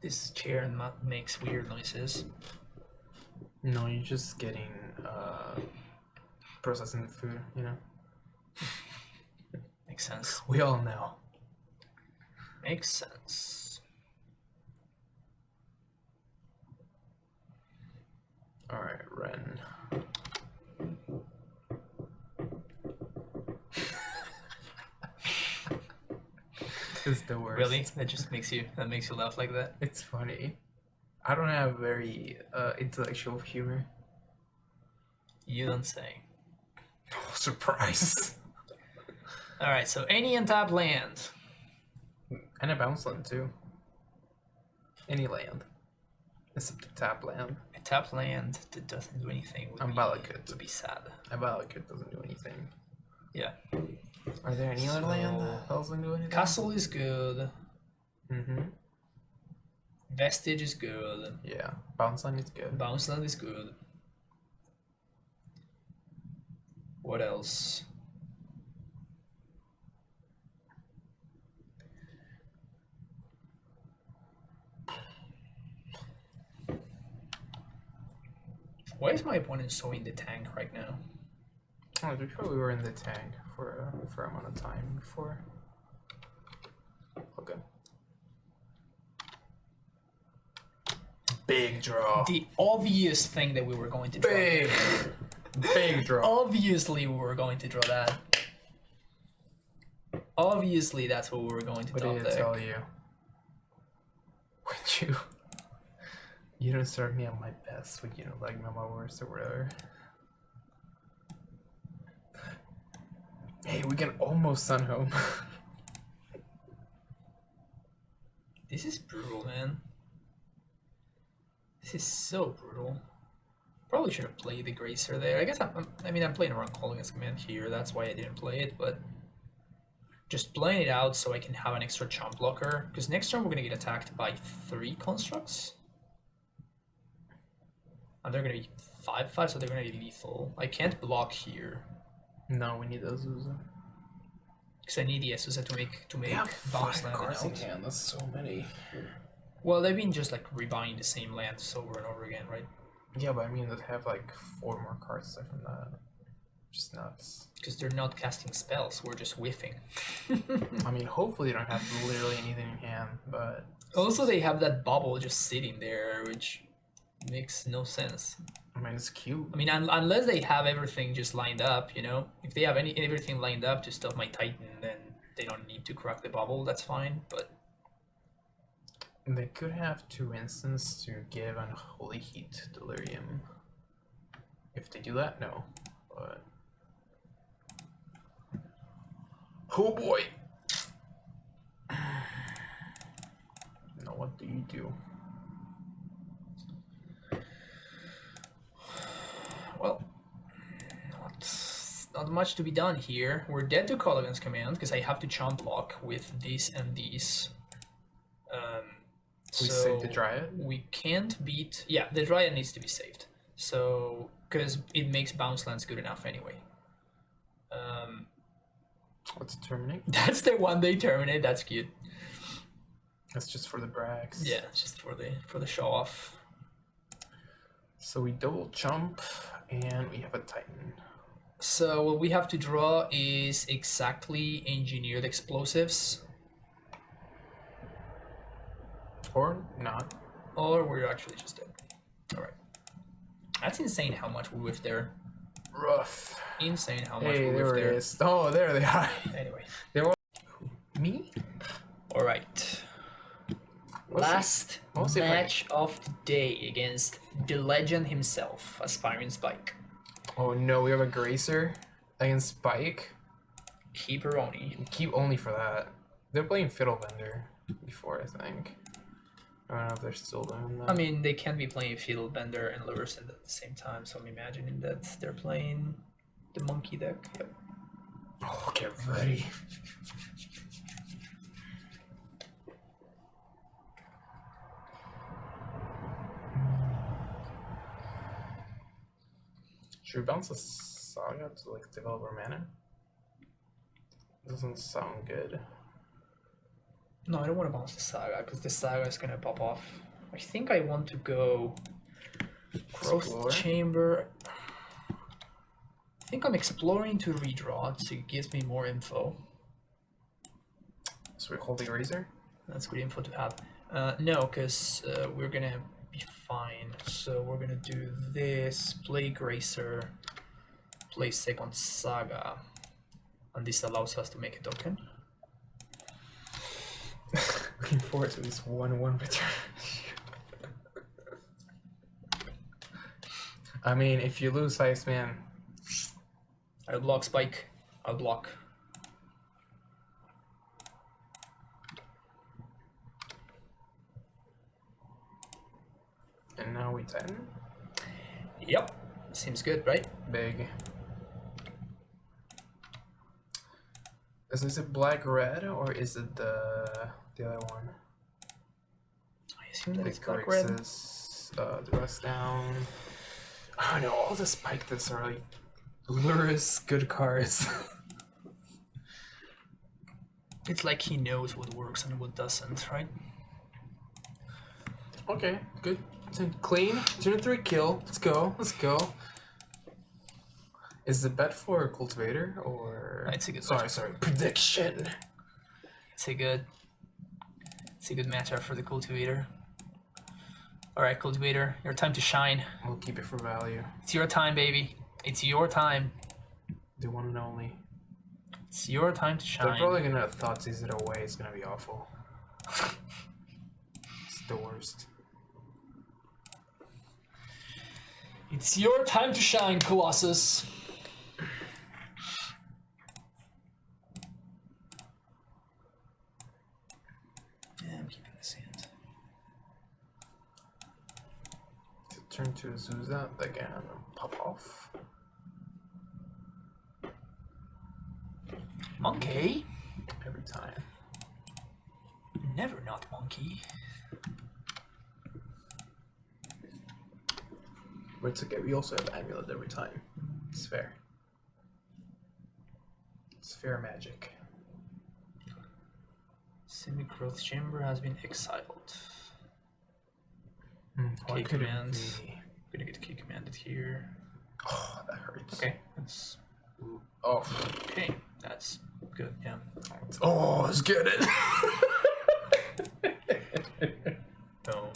This chair makes weird noises. No, you're just getting processing the food, you know. Makes sense. We all know. Makes sense. All right, Ren. It's the worst. Really? That makes you laugh like that? It's funny. I don't have very intellectual humor. You don't say. Oh, surprise. Alright, so any untap land. And a bounce land too. Any land. Except a tap land. A tap land that doesn't do anything would be sad. A Valakut doesn't do anything. Yeah. Are there any other land that doesn't do anything? Castle is good. Mm-hmm. Vestige is good. Yeah. Bounce land is good. Bounce land is good. What else? Why is my opponent so in the tank right now? Oh, we probably were in the tank for a amount of time before. Okay. Big draw. The obvious thing that we were going to draw. Big draw. Obviously we were going to draw that. Obviously that's what we were going to What top did it deck. tell you? When you don't serve me at my best, when you don't like me at my worst or whatever. Hey, we can almost sun home. This is brutal, man. This is so brutal. Probably should have played the Gracer there. I guess I'm playing around Colligan's command here. That's why I didn't play it, but just playing it out so I can have an extra chump blocker. Because next turn we're gonna get attacked by 3 constructs. And they're gonna be 5/5, so they're gonna be lethal. I can't block here. No, we need Azusa. Because I need the Azusa to make We have bounce 5 land cards in out. hand. That's so many. Well, they've been just like rebuying the same lands over and over again, right? Yeah, but I mean, they have like 4 more cards aside from that. Just nuts. Because they're not casting spells, we're just whiffing. I mean, hopefully they don't have literally anything in hand, but... Also, they have that bubble just sitting there, which makes no sense. I mean, it's cute. I mean, unless they have everything just lined up, you know? If they have everything lined up to stop my Titan, then they don't need to crack the bubble, that's fine, but... They could have 2 instants to give Unholy Heat Delirium. If they do that, no. But... Oh boy! Now what do you do? Well, not much to be done here. We're dead to Colligan's command because I have to chump block with these and these. We save the Dryad? We can't beat... Yeah, the Dryad needs to be saved. So, because it makes bounce lands good enough anyway. What's Terminate? That's the one they terminate. That's cute. That's just for the brags. Yeah, it's just for the show off. So we double jump, and we have a Titan. So what we have to draw is exactly engineered explosives. Or not. Or we're actually just dead. Alright. That's insane how much we whiffed there. Rough. Insane how much Hey, we there whiffed it there. is. Oh, there they are. Anyway. They were... Me? Alright. We'll see. Last We'll see if I match of the day against the legend himself, Aspiring Spike. Oh no, we have a Gracer against Spike. Keeperoni. Keep only for that. They're playing Fiddlebender before, I think. I don't know if they're still doing that. I mean, they can't be playing Fiddlebender and Lurrus at the same time, so I'm imagining that they're playing the monkey deck. Yep. Oh, get ready. Should we bounce a Saga to like develop our mana? Doesn't sound good. No, I don't want to bounce the Saga, because the Saga is going to pop off. I think I want to go Growth Explore. Chamber. I think I'm exploring to redraw, so it gives me more info. So we hold the Razor? That's good info to have. No, because we're going to be fine. So we're going to do this, play Gracer, play second Saga, and this allows us to make a token. Looking forward to this 1/1 return. I mean, if you lose Iceman, I'll block Spike. I'll block. and now we Titan. Yep. Seems good, right? Big. Is it black-red or is it the other one? I assume that The it's black red. The rest down. Oh no, all the spike this are like Lurrus good cards. It's like he knows what works and what doesn't, right? Okay, good. Clean. Turn 3 kill. Let's go. Let's go. Is the bet for Cultivator or? It's a good. Sorry. Prediction. It's a good matchup for the Cultivator. All right, Cultivator, your time to shine. We'll keep it for value. It's your time, baby. It's your time. The one and only. It's your time to shine. They're probably gonna Thoughtseize it away. It's gonna be awful. It's the worst. It's your time to shine, Colossus. Yeah, I'm keeping this hand. Turn to Zuza again. Pop off. Monkey? Every time. Never not monkey. But it's okay. We also have Amulet every time. It's fair. It's fair magic. Semi-growth chamber has been exiled. Why Key could it command. be? I'm gonna get key commanded here. Oh, that hurts. Okay, that's Oh. okay. That's good. Yeah. Oh, let's get it. Boom.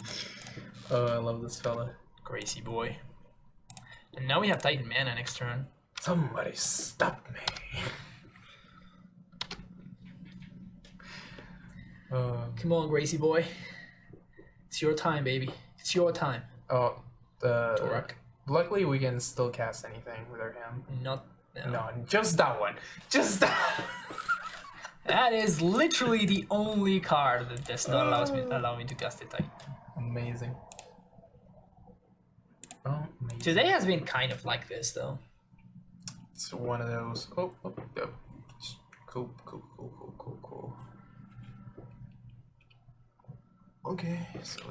Oh, I love this fella. Gracie boy. And now we have Titan Mana next turn. Somebody stop me. Come on, Gracie boy. It's your time, baby. It's your time. Oh, the Torak. luckily we can still cast anything with our hand. Not. No, just that one. Just that. That is literally the only card that does not allow me to cast a Titan. Amazing. Oh, amazing. Today has been kind of like this, though. It's one of those. Oh, cool. Okay, so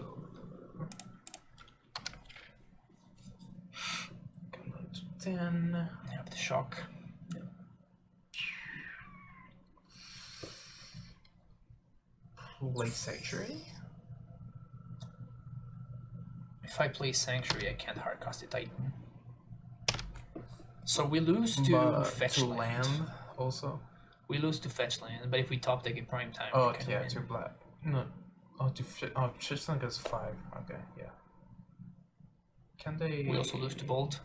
come on to 10. I have the shock. Play Sanctuary. If I play Sanctuary, I can't hardcast a Titan. So we lose to But fetch to land. also. We lose to fetch land, but if we top deck in prime time, Oh, we can yeah, win. to black. No. Oh, to fetch land goes 5. Okay, yeah. Can they? We also lose to Bolt.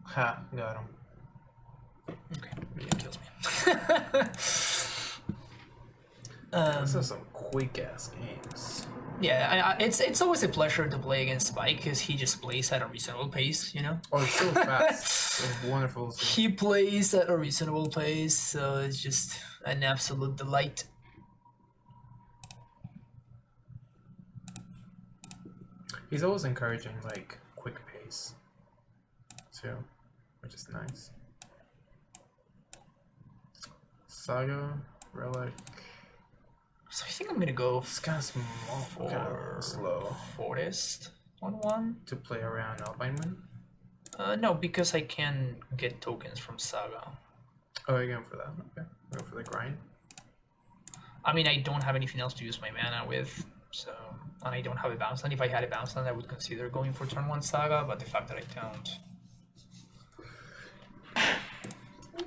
Ha, got him. Okay, yeah, kills me. This is some quick ass games. Yeah, it's always a pleasure to play against Spike because he just plays at a reasonable pace, you know? Oh, it's so fast. It's wonderful. He plays at a reasonable pace, so it's just an absolute delight. He's always encouraging, like, quick pace, too, which is nice. Saga, Relic. So I think I'm gonna go It's kind of small, for kind of slow Forest on one. to play around Alpine Moon. No, because I can get tokens from Saga. Oh, you're going for that? Okay. Go for the grind. I mean, I don't have anything else to use my mana with, so... And I don't have a bounce land. If I had a bounce land, I would consider going for turn 1 Saga, but the fact that I don't...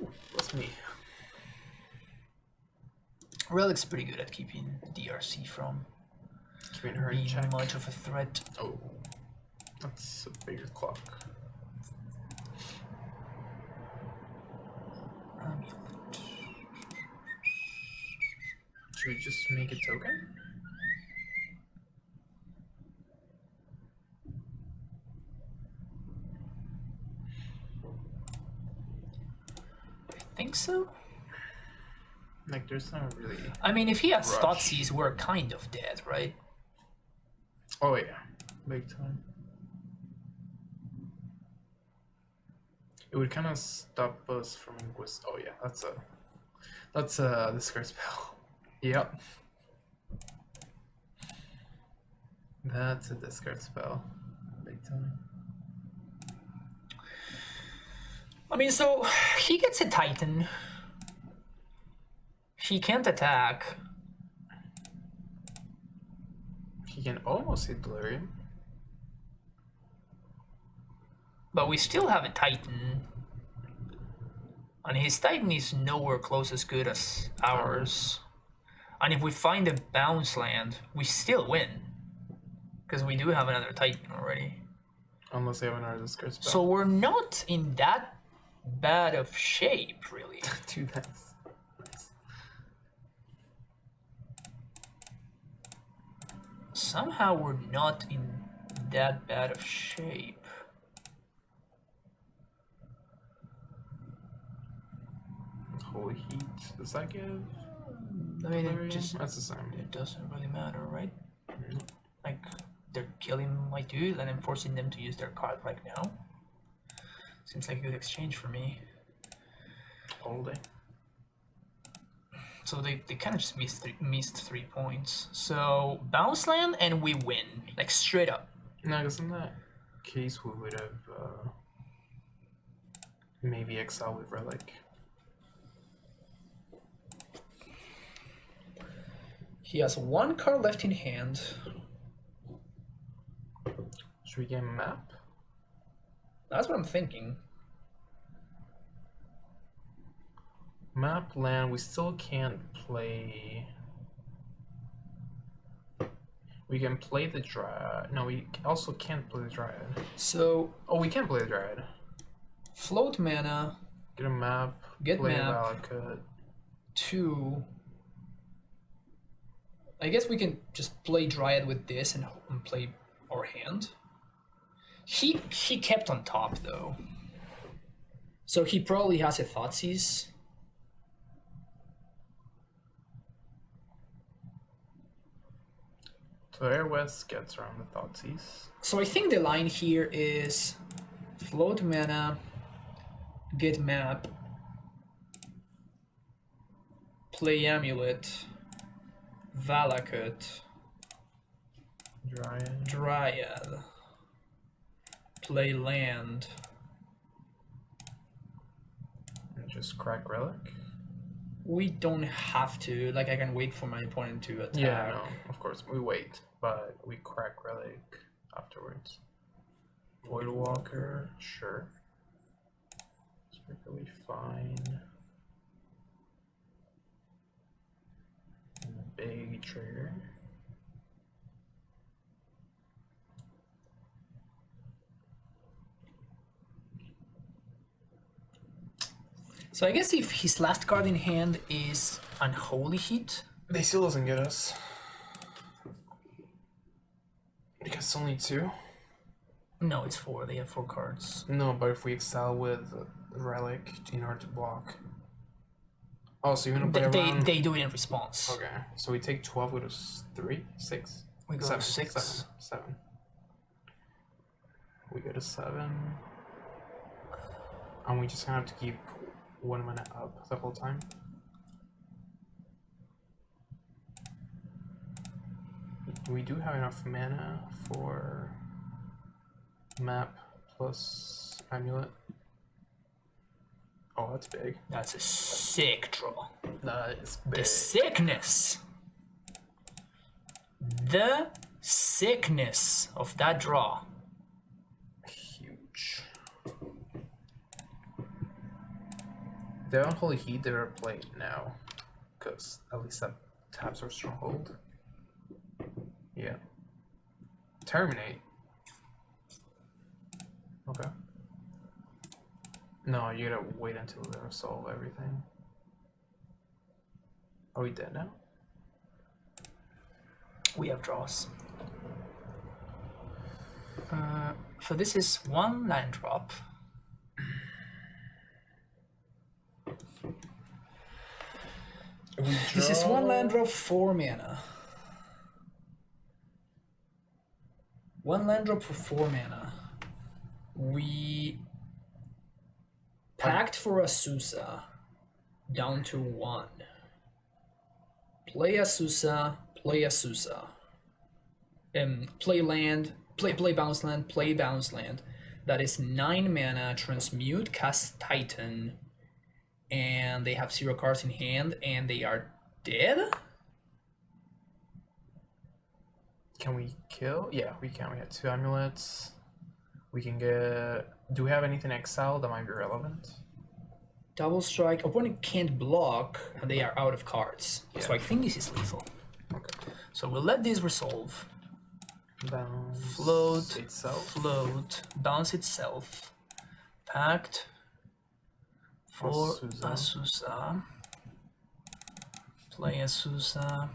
Ooh, that's me. Relic's pretty good at keeping DRC from Keeping her in being check. much of a threat. Oh, that's a bigger clock. Amulet. Should we just make a token? I think so. Like, there's not really... I mean, if he has Rush. Thoughtseize, we're kind of dead, right? Oh, yeah. Big time. It would kind of stop us from Inquis. Oh, yeah. That's a discard spell. Yep. That's a discard spell. Big time. I mean, so he gets a Titan. He can't attack. He can almost hit Delirium. But we still have a Titan. And his Titan is nowhere close as good as ours. And if we find a bounce land, we still win. Because we do have another Titan already. Unless they have another discard spell. So we're not in that bad of shape, really. Dude, that's nice. Somehow we're not in that bad of shape. Holy heat. Does that give? I mean, Delirium? it just That's the same. it doesn't really matter, right? Like they're killing my dude and I'm forcing them to use their card right now. Seems like a good exchange for me. Holding. So they kind of just missed 3 points. So bounce land and we win, like straight up. No, because in that case we would have maybe exile with Relic. He has 1 card left in hand. Should we get a map? That's what I'm thinking. Map land, we still can't play. We can play the Dryad. No, we also can't play the Dryad. So. Oh, we can play the Dryad. Float mana. Get a map. Get play map. Valakut. 2. I guess we can just play Dryad with this and play our hand. He kept on top though. So he probably has a Thoughtseize. So Air West gets around the Thoughtseize. So I think the line here is float mana, get map, play Amulet, Valakut, Dryad, play land. And just crack Relic. We don't have to. Like, I can wait for my opponent to attack. Yeah, no, of course. We wait, but we crack Relic afterwards. Voidwalker, sure. It's perfectly fine. And a big trigger. So I guess if his last card in hand is Unholy Heat. They still doesn't get us. Because it's only 2? No, it's 4. They have 4 cards. No, but if we excel with Relic in order to block. Oh, so you're gonna play around? They do it in response. Okay, so we take 12, we go to 3? 6? We go to 6. 7. We go to 7. And we just gonna have to keep 1 mana up the whole time. We do have enough mana for map plus Amulet. Oh, that's big. That's a sick draw. That is big. The sickness. The sickness of that draw. Huge. The Unholy Heat they were played now, because at least that taps our Stronghold. Yeah. Terminate. Okay. No, you gotta wait until they resolve everything. Are we dead now? We have draws. So this is 1 land drop. This is 1 land drop, 4 mana. 1 land drop for 4 mana. We packed for Asusa down to 1. Play Asusa, play Asusa. Play land, play bounce land, play bounce land. That is 9 mana, transmute, cast Titan, and they have 0 cards in hand, and they are dead? Can we kill? Yeah, we can. We have 2 amulets. We can get... Do we have anything exiled that might be relevant? Double strike. Opponent can't block, and they are out of cards. Yeah. So I think this is lethal. Okay. So we'll let this resolve. Bounce Float, itself. float, bounce itself. Pact for Asusa. Play Asusa.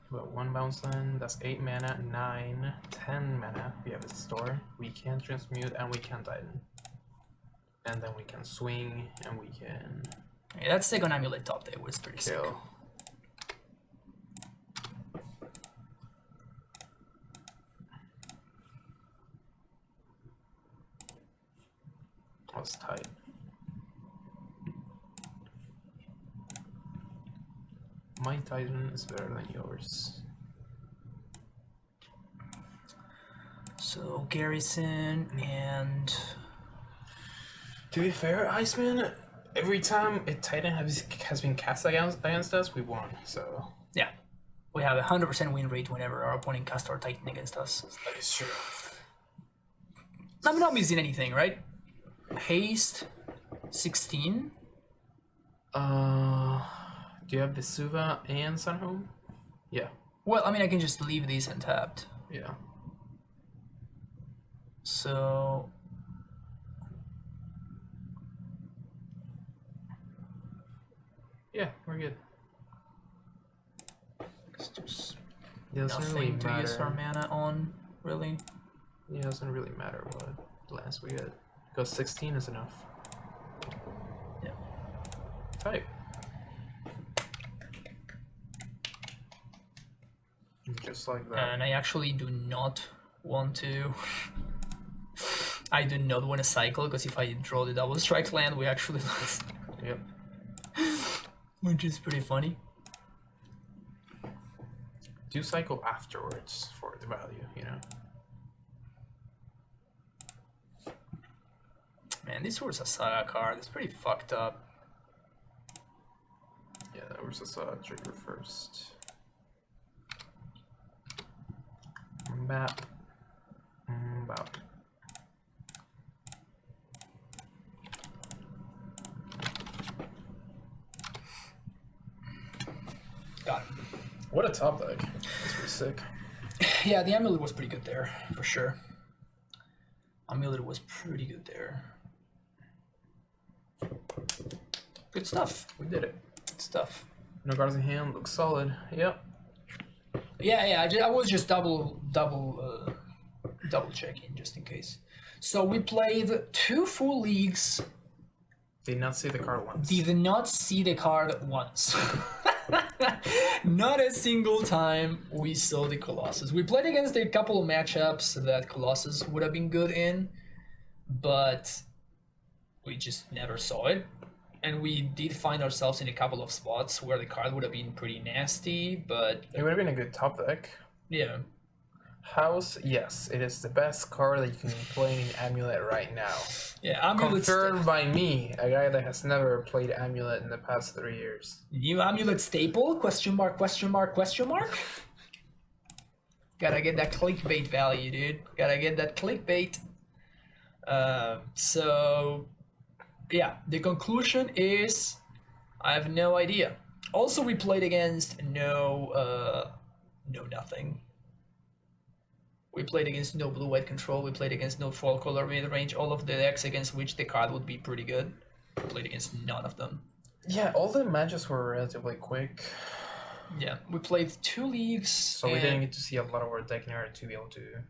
But 1 bounce land, that's 8 mana, 9, 10 mana. We have a store. We can transmute and we can Titan. And then we can swing and we can Yeah, that second Amulet top there was pretty sick. kill. That's tight. My Titan is better than yours. So Garrison and To be fair, Iceman, every time a Titan has been cast against us, we won. So yeah, we have a 100% win rate whenever our opponent casts our Titan against us. that is true. I'm not missing anything, right? Haste, 16. Do you have Vesuva and Sunhome? Yeah. Well, I mean, I can just leave these untapped. Yeah. So... Yeah, we're good. There's It doesn't really nothing to use our matter. mana on, really. Yeah, it doesn't really matter what lands we get. Because 16 is enough. Yeah. Type. Just like that. And I actually do not want to... I do not want to cycle, because if I draw the double strike land, we actually lose. Yep. Which is pretty funny. Do cycle afterwards for the value, you know? Man, this was a Saga card. It's pretty fucked up. Yeah, that was just trigger first. Bap. Bap. Got it. What a top deck. That's pretty sick. Yeah, the Amulet was pretty good there, for sure. Amulet was pretty good there. Good stuff. We did it. Good stuff. No cards in hand, looks solid. Yep. Yeah, I was just double checking just in case. So we played 2 full leagues. Did not see the card once. Did not see the card once. Not a single time we saw the Colossus. We played against a couple of matchups that Colossus would have been good in, but we just never saw it. And we did find ourselves in a couple of spots where the card would have been pretty nasty, but It would have been a good top deck. yeah. House, yes, it is the best card that you can play in Amulet right now. Yeah, Amulet Confirmed by me, a guy that has never played Amulet in the past 3 years. New Amulet staple? Question mark, question mark, question mark? Gotta get that clickbait value, dude. Gotta get that clickbait. So, yeah, the conclusion is I have no idea. Also, we played against no nothing. We played against no blue-white control. We played against no fall color mid-range. All of the decks against which the card would be pretty good. We played against none of them. Yeah, all the matches were relatively quick, Yeah, we played 2 leagues. so we didn't get to see a lot of our deck in order to be able to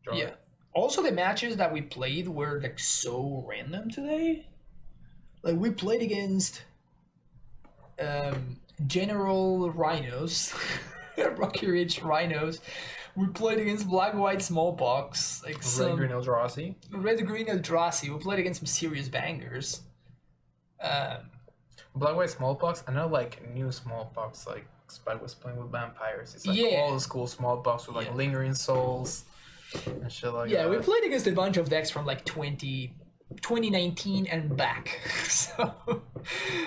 draw Yeah. it. Also, the matches that we played were like so random today. Like we played against General Rhinos, Rocky Ridge Rhinos. We played against Black-White Smallpox, like some Red-Green Eldrazi. Red-Green Eldrazi. We played against some serious bangers. Black-White Smallpox, I know like new Smallpox, like Spike was playing with vampires. It's like Yeah. all the school Smallpox with like Yeah. lingering souls and shit like Yeah, that. we played against a bunch of decks from like 2019 and back. So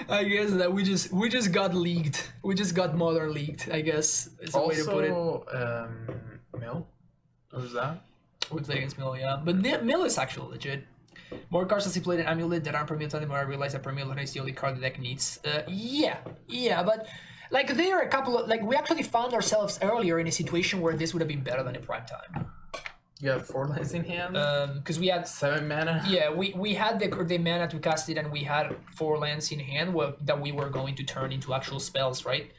I guess that we just got leaked. We just got modern leaked, I guess is a way to put it. Also, Mill? What was that? We played against Mill, yeah. But Mill is actually legit. More cards as he played an Amulet that aren't permanent anymore. I realized that Permanent is the only card the deck needs. Yeah, but like there are a couple of like we actually found ourselves earlier in a situation where this would have been better than a prime time. You have 4 lands in hand? Because we had 7 mana? yeah, we had the mana to cast it, and we had 4 lands in hand that we were going to turn into actual spells, right?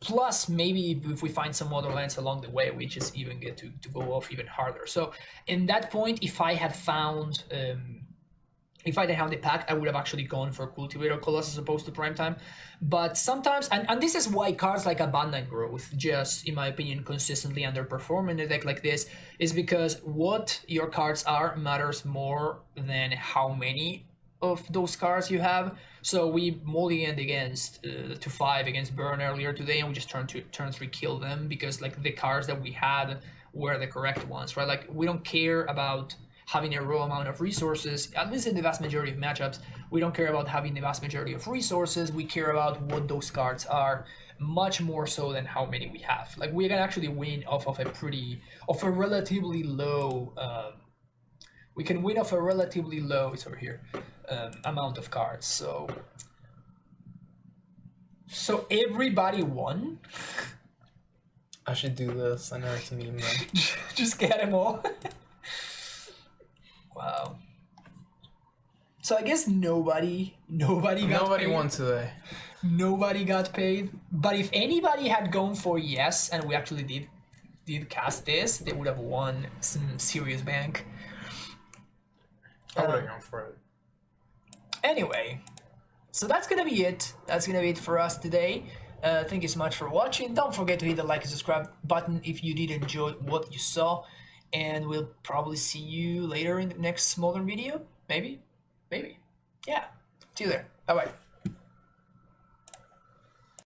Plus, maybe if we find some other lands along the way, we just even get to go off even harder. So, in that point, if I had found the pack, I would have actually gone for Cultivator Colossus as opposed to Prime Time. But sometimes, and this is why cards like Abundant Growth just, in my opinion, consistently underperform in a deck like this, is because what your cards are matters more than how many of those cards you have. So we mulliganed against to 5 against Burn earlier today, and we just turn 3 kill them because like the cards that we had were the correct ones, right? Like we don't care about having a raw amount of resources, at least in the vast majority of matchups. We don't care about having the vast majority of resources. We care about what those cards are, much more so than how many we have. Like we can actually win off of a relatively low we can win off a relatively low, it's over here, amount of cards. So everybody won. I should do this. I know it's a meme though. Just get them all. Wow. So I guess nobody got Nobody paid. won today. Nobody got paid. But if anybody had gone for yes, and we actually did cast this, they would have won some serious bank. I would have gone for it. Anyway, so that's gonna be it. That's gonna be it for us today. Thank you so much for watching. Don't forget to hit the like and subscribe button if you did enjoy what you saw. And we'll probably see you later in the next smaller video. Maybe. Yeah. See you there. Bye-bye.